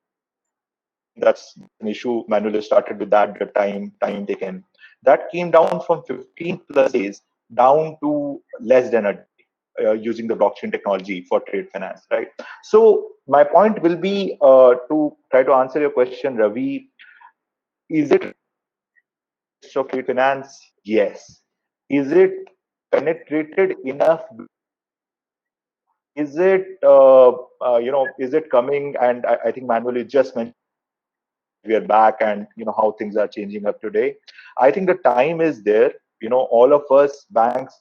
F: that's an issue. Manuel started with that, the time taken. That came down from 15 plus days down to less than a day using the blockchain technology for trade finance, right? So my point will be to try to answer your question, Ravi. Is it of trade finance? Yes. Is it penetrated enough? Is it is it coming? And I think Manuel just mentioned we are back, and how things are changing up today. I think the time is there. All of us banks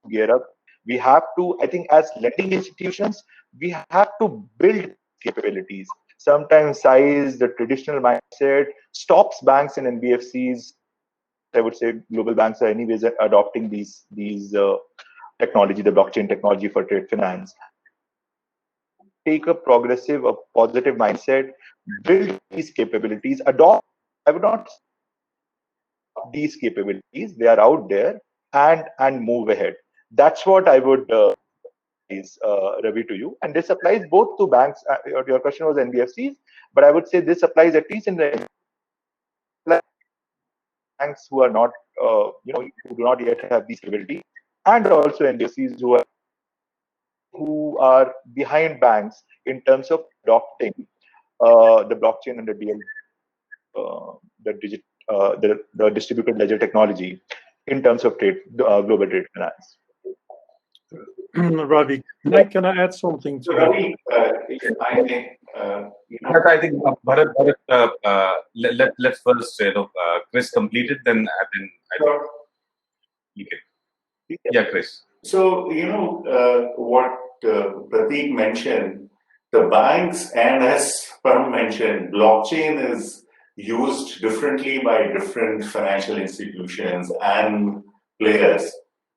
F: gear up. We have to, I think, as lending institutions, we have to build capabilities. Sometimes size, the traditional mindset stops banks and NBFCs. I would say global banks are anyways adopting these technology, the blockchain technology for trade finance. Take a progressive, a positive mindset, build these capabilities, adopt. I would not these capabilities; they are out there, and move ahead. That's what I would is Ravi, to you. And this applies both to banks. Your question was NBFCs, but I would say this applies at least in the banks who are not, who do not yet have these capabilities, and also NBFCs who are behind banks in terms of adopting the blockchain and the the distributed ledger technology in terms of trade, global trade finance.
B: Ravi, can I add something to that?
E: Ravi, I think
A: I think Bharat, let's first Chris complete it, then I think you can. Yeah, Chris.
E: So what Prateek mentioned, the banks, and as Param mentioned, blockchain is used differently by different financial institutions and players.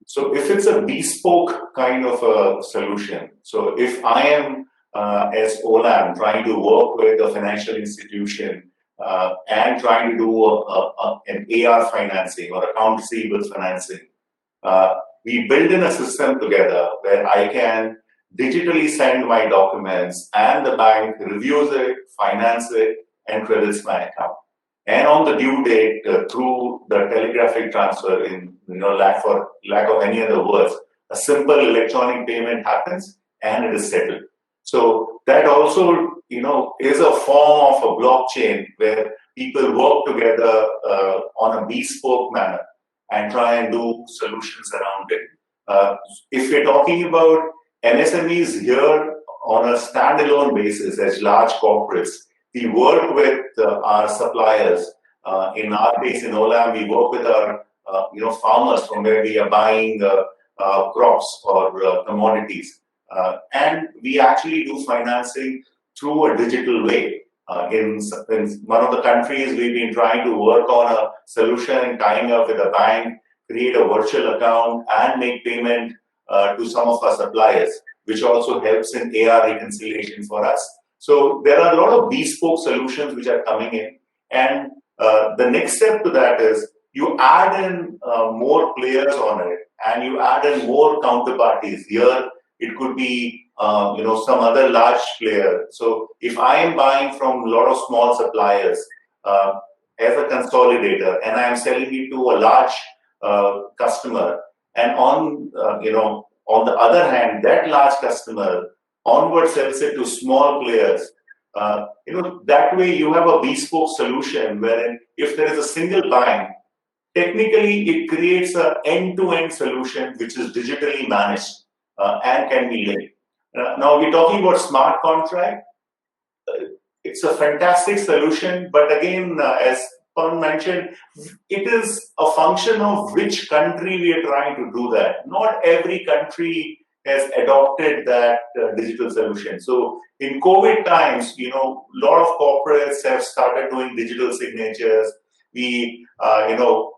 E: So if it's a bespoke kind of a solution, so if I am as Olam trying to work with a financial institution and trying to do an AR financing or account receivable financing, we build in a system together where I can digitally send my documents and the bank reviews it, finances it, and credits my account. And on the due date, through the telegraphic transfer, in lack of any other words, a simple electronic payment happens and it is settled. So that also, is a form of a blockchain where people work together on a bespoke manner and try and do solutions around it. If we're talking about MSMEs here on a standalone basis as large corporates, we work with our suppliers. In our case, in Olam, we work with our farmers from where we are buying crops or commodities. And we actually do financing through a digital way. In one of the countries, we've been trying to work on a solution and tying up with a bank, create a virtual account, and make payment to some of our suppliers, which also helps in AR reconciliation for us. So there are a lot of bespoke solutions which are coming in. And the next step to that is you add in more players on it, and you add in more counterparties. Here, it could be some other large player. So if I am buying from a lot of small suppliers as a consolidator, and I am selling it to a large customer, and on the other hand, that large customer onward sells it to small players. That way you have a bespoke solution wherein if there is a single bank, technically it creates an end-to-end solution which is digitally managed and can be linked. Now we're talking about smart contract. It's a fantastic solution, but again, as Pam mentioned, it is a function of which country we are trying to do that. Not every country has adopted that digital solution. So in COVID times, a lot of corporates have started doing digital signatures. We,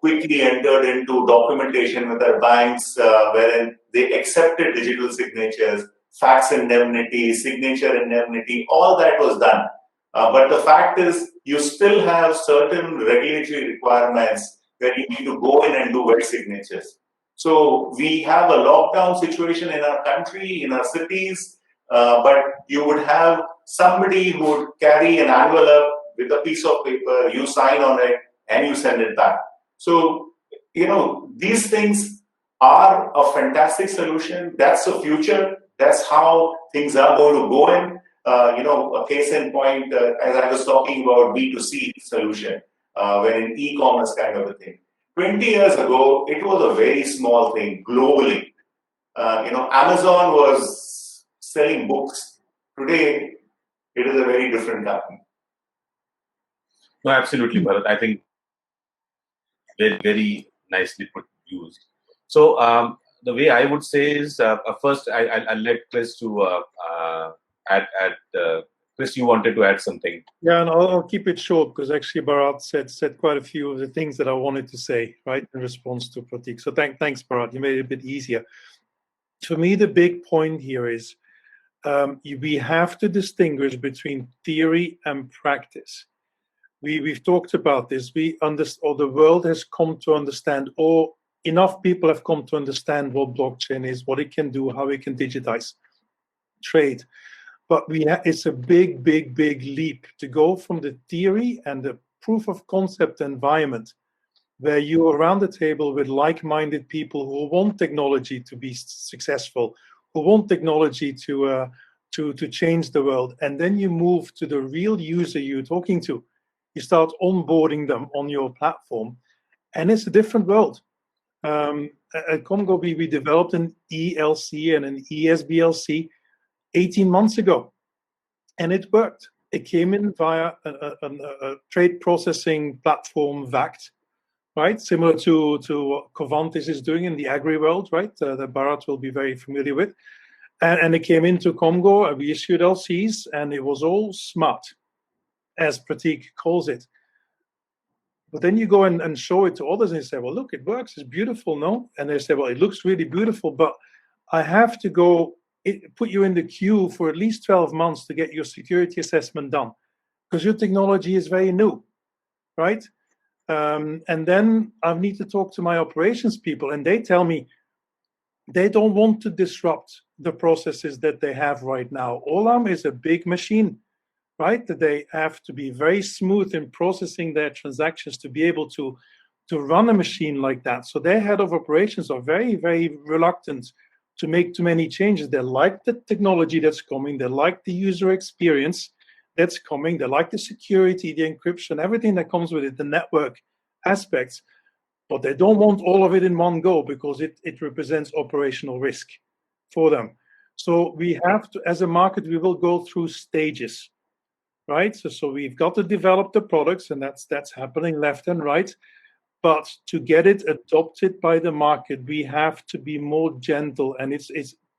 E: quickly entered into documentation with our banks, wherein they accepted digital signatures, fax indemnity, signature indemnity, all that was done. But the fact is, you still have certain regulatory requirements where you need to go in and do wet signatures. So we have a lockdown situation in our country, in our cities, but you would have somebody who would carry an envelope with a piece of paper, you sign on it, and you send it back. So, these things are a fantastic solution. That's the future. That's how things are going to go in. A case in point, as I was talking about B2C solution, when in e-commerce kind of a thing. 20 years ago, it was a very small thing globally. Amazon was selling books. Today, it is a very different company.
A: No, absolutely, Bharat. I think very, very nicely put used. So the way I would say is, first I'll let Chris to add. Chris, you wanted to add something.
B: Yeah, and I'll keep it short because actually Bharat said quite a few of the things that I wanted to say, right, in response to Pratik. So thanks, Bharat. You made it a bit easier. For me, the big point here is we have to distinguish between theory and practice. We've talked about this. The world has come to understand, or enough people have come to understand what blockchain is, what it can do, how it can digitize trade. But it's a big, big, big leap to go from the theory and the proof of concept environment, where you're around the table with like-minded people who want technology to be successful, who want technology to change the world, and then you move to the real user you're talking to. You start onboarding them on your platform, and it's a different world. At Congo, we developed an ELC and an ESBLC 18 months ago, and it worked. It came in via a trade processing platform, VACT, right? Similar to what Covantis is doing in the agri world, right? That Bharat will be very familiar with. And it came into Congo, and we issued LCs, and it was all smart, as Pratik calls it. But then you go and show it to others and you say, well, look, it works, it's beautiful, no? And they say, well, it looks really beautiful, but I have to put you in the queue for at least 12 months to get your security assessment done because your technology is very new, right? And then I need to talk to my operations people, and they tell me they don't want to disrupt the processes that they have right now. Olam is a big machine, right? That they have to be very smooth in processing their transactions to be able to run a machine like that. So their head of operations are very, very reluctant to make too many changes. They like the technology that's coming. They like the user experience that's coming. They like the security, the encryption, everything that comes with it, the network aspects. But they don't want all of it in one go because it represents operational risk for them. So we have to, as a market, we will go through stages, right? So we've got to develop the products, and that's happening left and right. But to get it adopted by the market, we have to be more gentle. And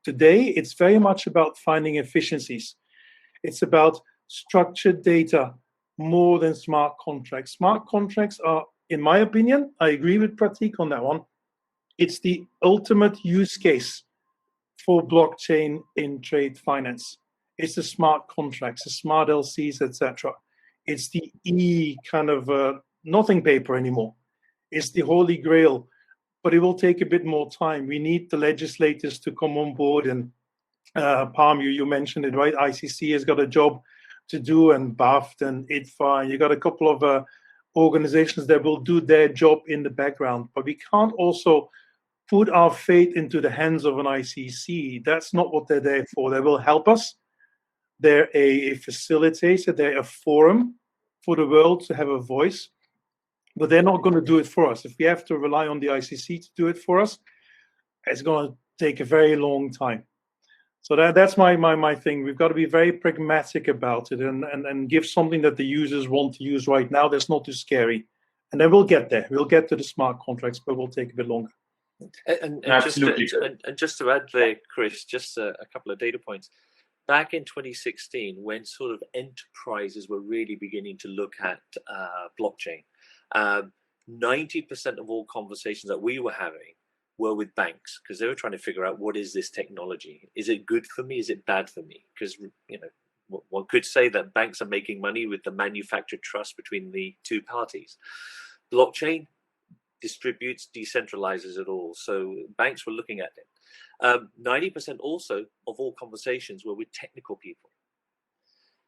B: today it's very much about finding efficiencies. It's about structured data more than smart contracts. Smart contracts are, in my opinion, I agree with Pratik on that one. It's the ultimate use case for blockchain in trade finance. It's the smart contracts, the smart LCs, etc. It's the kind of nothing paper anymore. It's the holy grail, but it will take a bit more time. We need the legislators to come on board. And Palm, you mentioned it, right? ICC has got a job to do, and BAFT and IDFA, and you got a couple of organizations that will do their job in the background. But we can't also put our fate into the hands of an ICC. That's not what they're there for. They will help us. They're a facilitator. They're a forum for the world to have a voice. But they're not going to do it for us. If we have to rely on the ICC to do it for us, it's going to take a very long time. So that's my thing. We've got to be very pragmatic about it and give something that the users want to use right now that's not too scary. And then we'll get there. We'll get to the smart contracts, but we'll take a bit longer.
D: And
A: Absolutely.
D: just to add there, Chris, just a couple of data points. Back in 2016, when sort of enterprises were really beginning to look at blockchain, 90% of all conversations that we were having were with banks because they were trying to figure out, what is this technology? Is it good for me? Is it bad for me? Because, you know, one could say that banks are making money with the manufactured trust between the two parties. Blockchain distributes, decentralizes it all. So banks were looking at it. 90% also of all conversations were with technical people.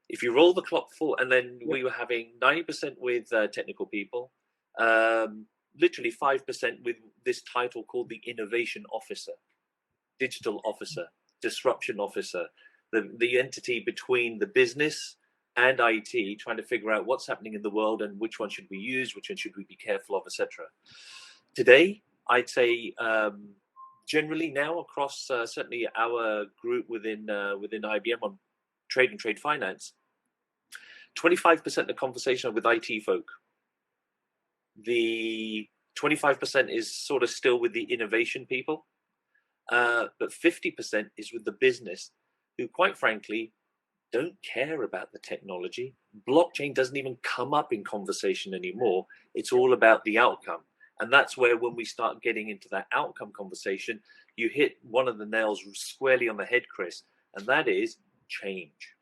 D: If you roll the clock full, and then we were having 90% with technical people, literally 5% with this title called the innovation officer, digital officer, disruption officer, the entity between the business and IT, trying to figure out what's happening in the world and which one should we use, which one should we be careful of, etc. Today, I'd say generally now across certainly our group within IBM on trade and trade finance, 25% of the conversation are with IT folk. The 25% is sort of still with the innovation people, but 50% is with the business, who quite frankly don't care about the technology. Blockchain doesn't even come up in conversation anymore. It's all about the outcome. And that's where, when we start getting into that outcome conversation, you hit one of the nails squarely on the head, Chris, and that is change,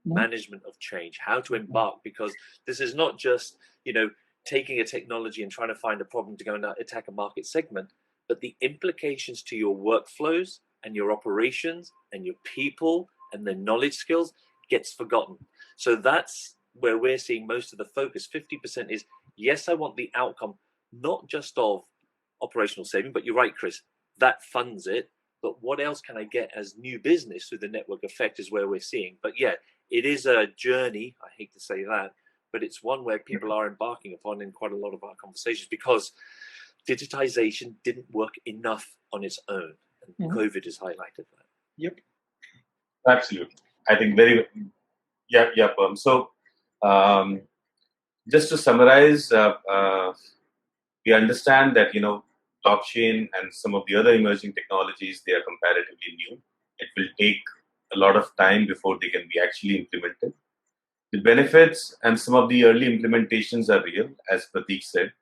D: management of change, how to embark, because this is not just, you know, taking a technology and trying to find a problem to go and attack a market segment, but the implications to your workflows and your operations and your people and their knowledge skills gets forgotten. So that's where we're seeing most of the focus. 50% is, yes, I want the outcome, not just of operational saving, but you're right, Chris, that funds it. But what else can I get as new business through the network effect is where we're seeing. But yeah, it is a journey. I hate to say that, but it's one where people are embarking upon in quite a lot of our conversations, because digitization didn't work enough on its own. And COVID has highlighted that.
B: Yep.
A: Absolutely. I think So just to summarize, we understand that, you know, blockchain and some of the other emerging technologies, they are comparatively new. It will take a lot of time before they can be actually implemented. The benefits and some of the early implementations are real, as Prateek said,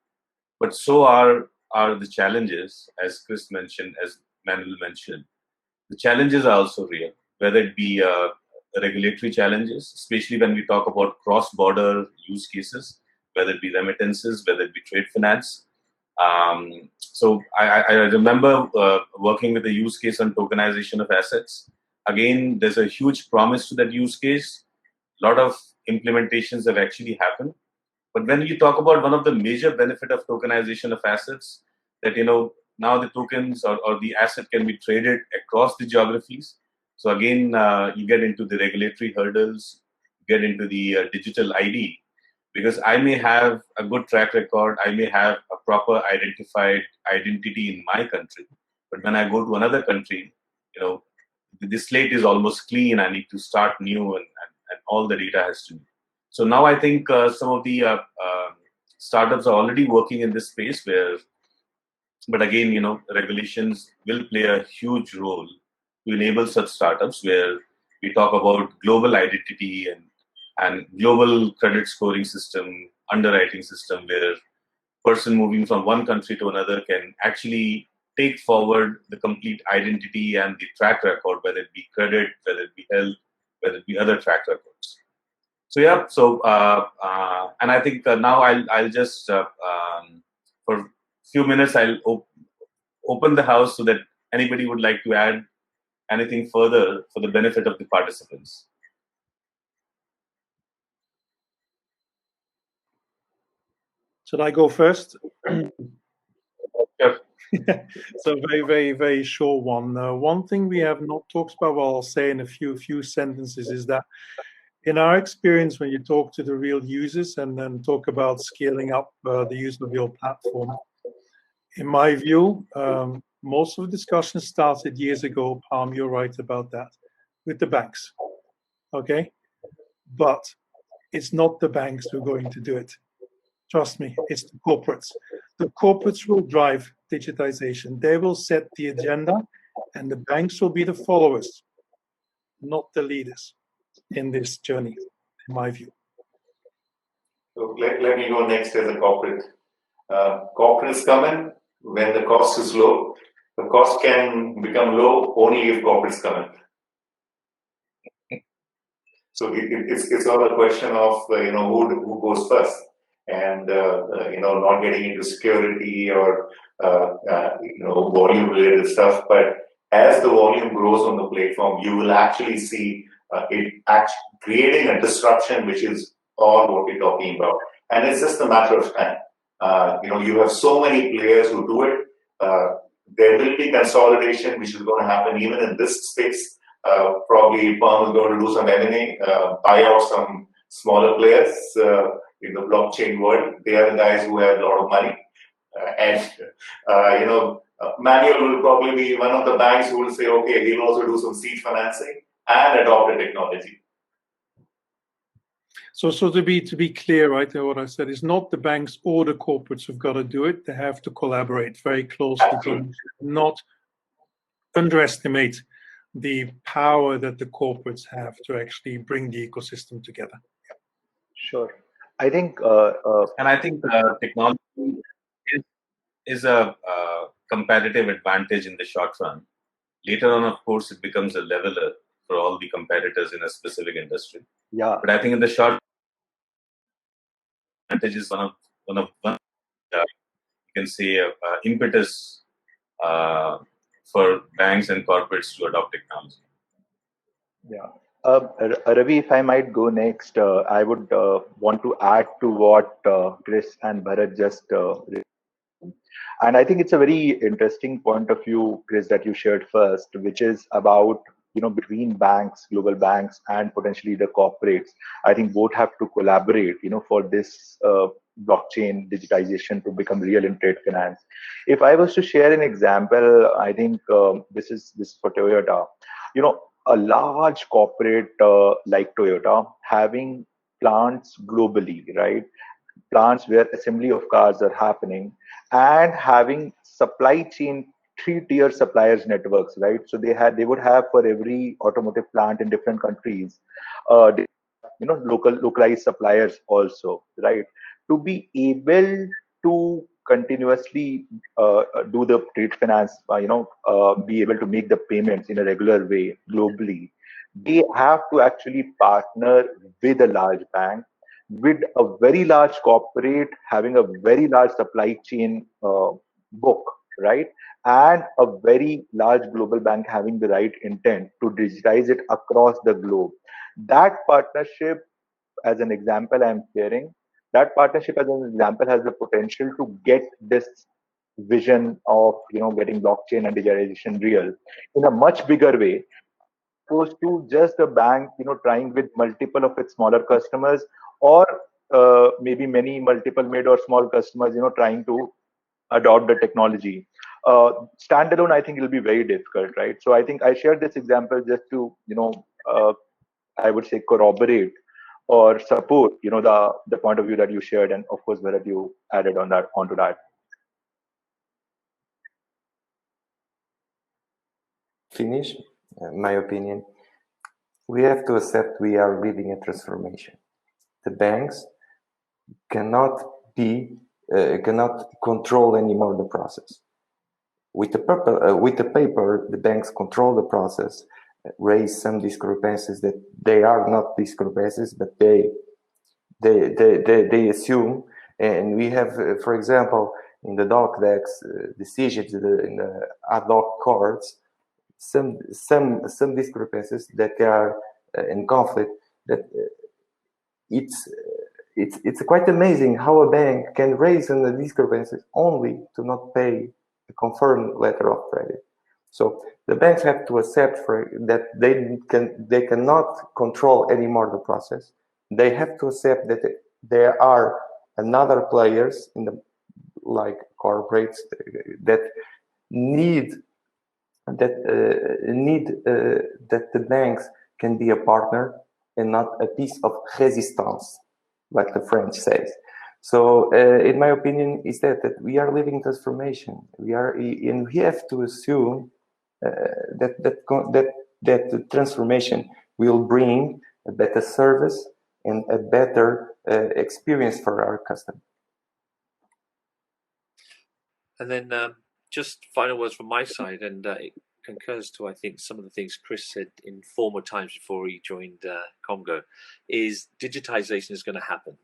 A: but so are the challenges, as Chris mentioned, as Manuel mentioned. The challenges are also real, whether it be regulatory challenges, especially when we talk about cross-border use cases, whether it be remittances, whether it be trade finance. So I remember working with a use case on tokenization of assets. Again, there's a huge promise to that use case. A lot of implementations have actually happened. But when you talk about one of the major benefit of tokenization of assets, that now the tokens or the asset can be traded across the geographies. So again, you get into the regulatory hurdles, get into the digital ID, because I may have a good track record, I may have a proper identified identity in my country, but when I go to another country, the slate is almost clean. I need to start new, and all the data has to be. So now I think some of the startups are already working in this space but again, regulations will play a huge role to enable such startups where we talk about global identity and global credit scoring system, underwriting system, where person moving from one country to another can actually take forward the complete identity and the track record, whether it be credit, whether it be health, whether it be other track records. So yeah, and I think now I'll just for a few minutes I'll open the house so that anybody would like to add anything further for the benefit of the participants.
B: Should I go first?
A: Sure.
B: So very short one. One thing we have not talked about, well, I'll say in a few sentences, is that in our experience, when you talk to the real users and then talk about scaling up the use of your platform, in my view, most of the discussion started years ago. Palm, you're right about that, with the banks. Okay, but it's not the banks who are going to do it. Trust me, it's the corporates. The corporates will drive digitization. They will set the agenda, and the banks will be the followers, not the leaders in this journey, in my view.
E: So let me go next as a corporate. Corporates come in when the cost is low. The cost can become low only if corporates come in. So it's not a question of who goes first, and not getting into security or volume related stuff. But as the volume grows on the platform, you will actually see it creating a disruption, which is all what we're talking about, and it's just a matter of time. You have so many players who do it. There will be consolidation, which is going to happen even in this space. Probably Palm is going to do some M&A, buy out some smaller players in the blockchain world. They are the guys who have a lot of money. Manuel will probably be one of the banks who will say, okay, he'll also do some seed financing and adopt the technology.
B: So to be clear, right, what I said is not the banks or the corporates who've got to do it. They have to collaborate very closely to not underestimate the power that the corporates have to actually bring the ecosystem together.
F: Sure. I think,
A: and I think technology is a competitive advantage in the short run. Later on, of course, it becomes a leveler for all the competitors in a specific industry.
F: Yeah.
A: But I think in the short advantage is one of you can say impetus for banks and corporates to adopt technology.
F: Yeah. Ravi, if I might go next, I would want to add to what Chris and Bharat just and I think it's a very interesting point of view, Chris, that you shared first, which is about between banks, global banks, and potentially the corporates. I think both have to collaborate, for this blockchain digitization to become real in trade finance. If I was to share an example, I think this is for Toyota. A large corporate like Toyota having plants globally, right? Plants where assembly of cars are happening, and having supply chain 3-tier suppliers networks, right? So they would have for every automotive plant in different countries, localized suppliers also, right? To be able to continuously do the trade finance, be able to make the payments in a regular way globally, they have to actually partner with a large bank, with a very large corporate having a very large supply chain book, right? And a very large global bank having the right intent to digitize it across the globe. That partnership, as an example, I'm sharing, that partnership as an example has the potential to get this vision of getting blockchain and digitization real in a much bigger way, opposed to just a bank trying with multiple of its smaller customers, or maybe many multiple mid or small customers trying to adopt the technology. Standalone, I think it'll be very difficult, right? So I think I shared this example just to I would say corroborate or support the point of view that you shared, and of course Bharat, you added onto that.
C: Finish my opinion. We have to accept we are living a transformation. The banks cannot control anymore the process. With the paper, the banks control the process, raise some discrepancies that they are not discrepancies, but they assume. And we have, for example, in the doc decks, decisions in the ad hoc courts, some discrepancies that are in conflict. That it's quite amazing how a bank can raise the discrepancies only to not pay a confirmed letter of credit. So the banks have to accept that they cannot control anymore the process. They have to accept that there are another players like corporates that need that the banks can be a partner and not a piece of resistance, like the French says. So, in my opinion, is that we are living transformation. We have to assume that the transformation will bring a better service and a better experience for our customer.
D: And then just final words from my side, and it concurs to, I think, some of the things Chris said in former times before he joined Congo, is digitization is going to happen.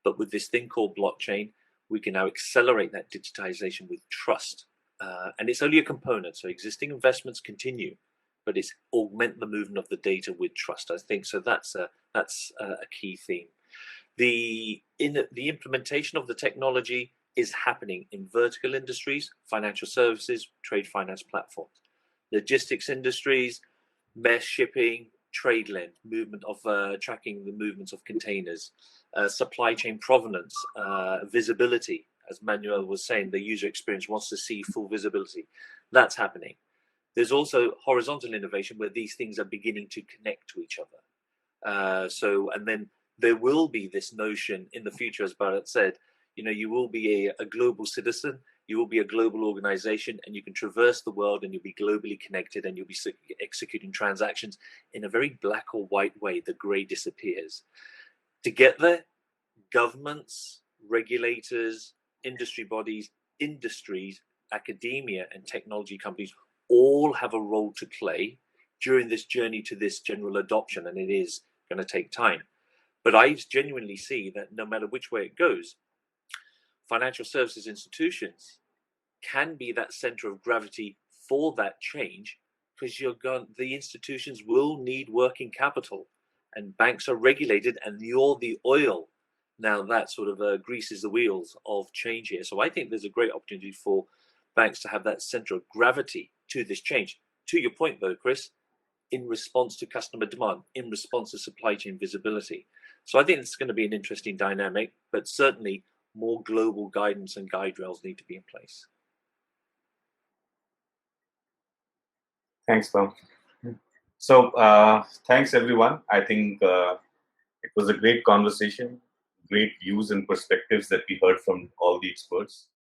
D: But with this thing called blockchain, we can now accelerate that digitization with trust. And it's only a component. So existing investments continue, but it's augment the movement of the data with trust, I think. So that's a key theme. The implementation of the technology is happening in vertical industries, financial services, trade finance platforms, logistics industries, mesh shipping, trade lane, movement of tracking the movements of containers, supply chain provenance, visibility. As Manuel was saying, the user experience wants to see full visibility. That's happening. There's also horizontal innovation where these things are beginning to connect to each other. And then there will be this notion in the future, as Bharat said, you will be a global citizen, you will be a global organization, and you can traverse the world and you'll be globally connected and you'll be executing transactions in a very black or white way. The gray disappears. To get there, governments, regulators, industry bodies, industries, academia, and technology companies all have a role to play during this journey to this general adoption, and it is going to take time. But I genuinely see that no matter which way it goes, financial services institutions can be that center of gravity for that change, because the institutions will need working capital, and banks are regulated, and you're the oil. Now that sort of greases the wheels of change here. So I think there's a great opportunity for banks to have that center of gravity to this change. To your point, though, Chris, in response to customer demand, in response to supply chain visibility. So I think it's going to be an interesting dynamic, but certainly more global guidance and guide rails need to be in place.
A: Thanks, Pam. So thanks, everyone. I think it was a great conversation, great views and perspectives that we heard from all the experts.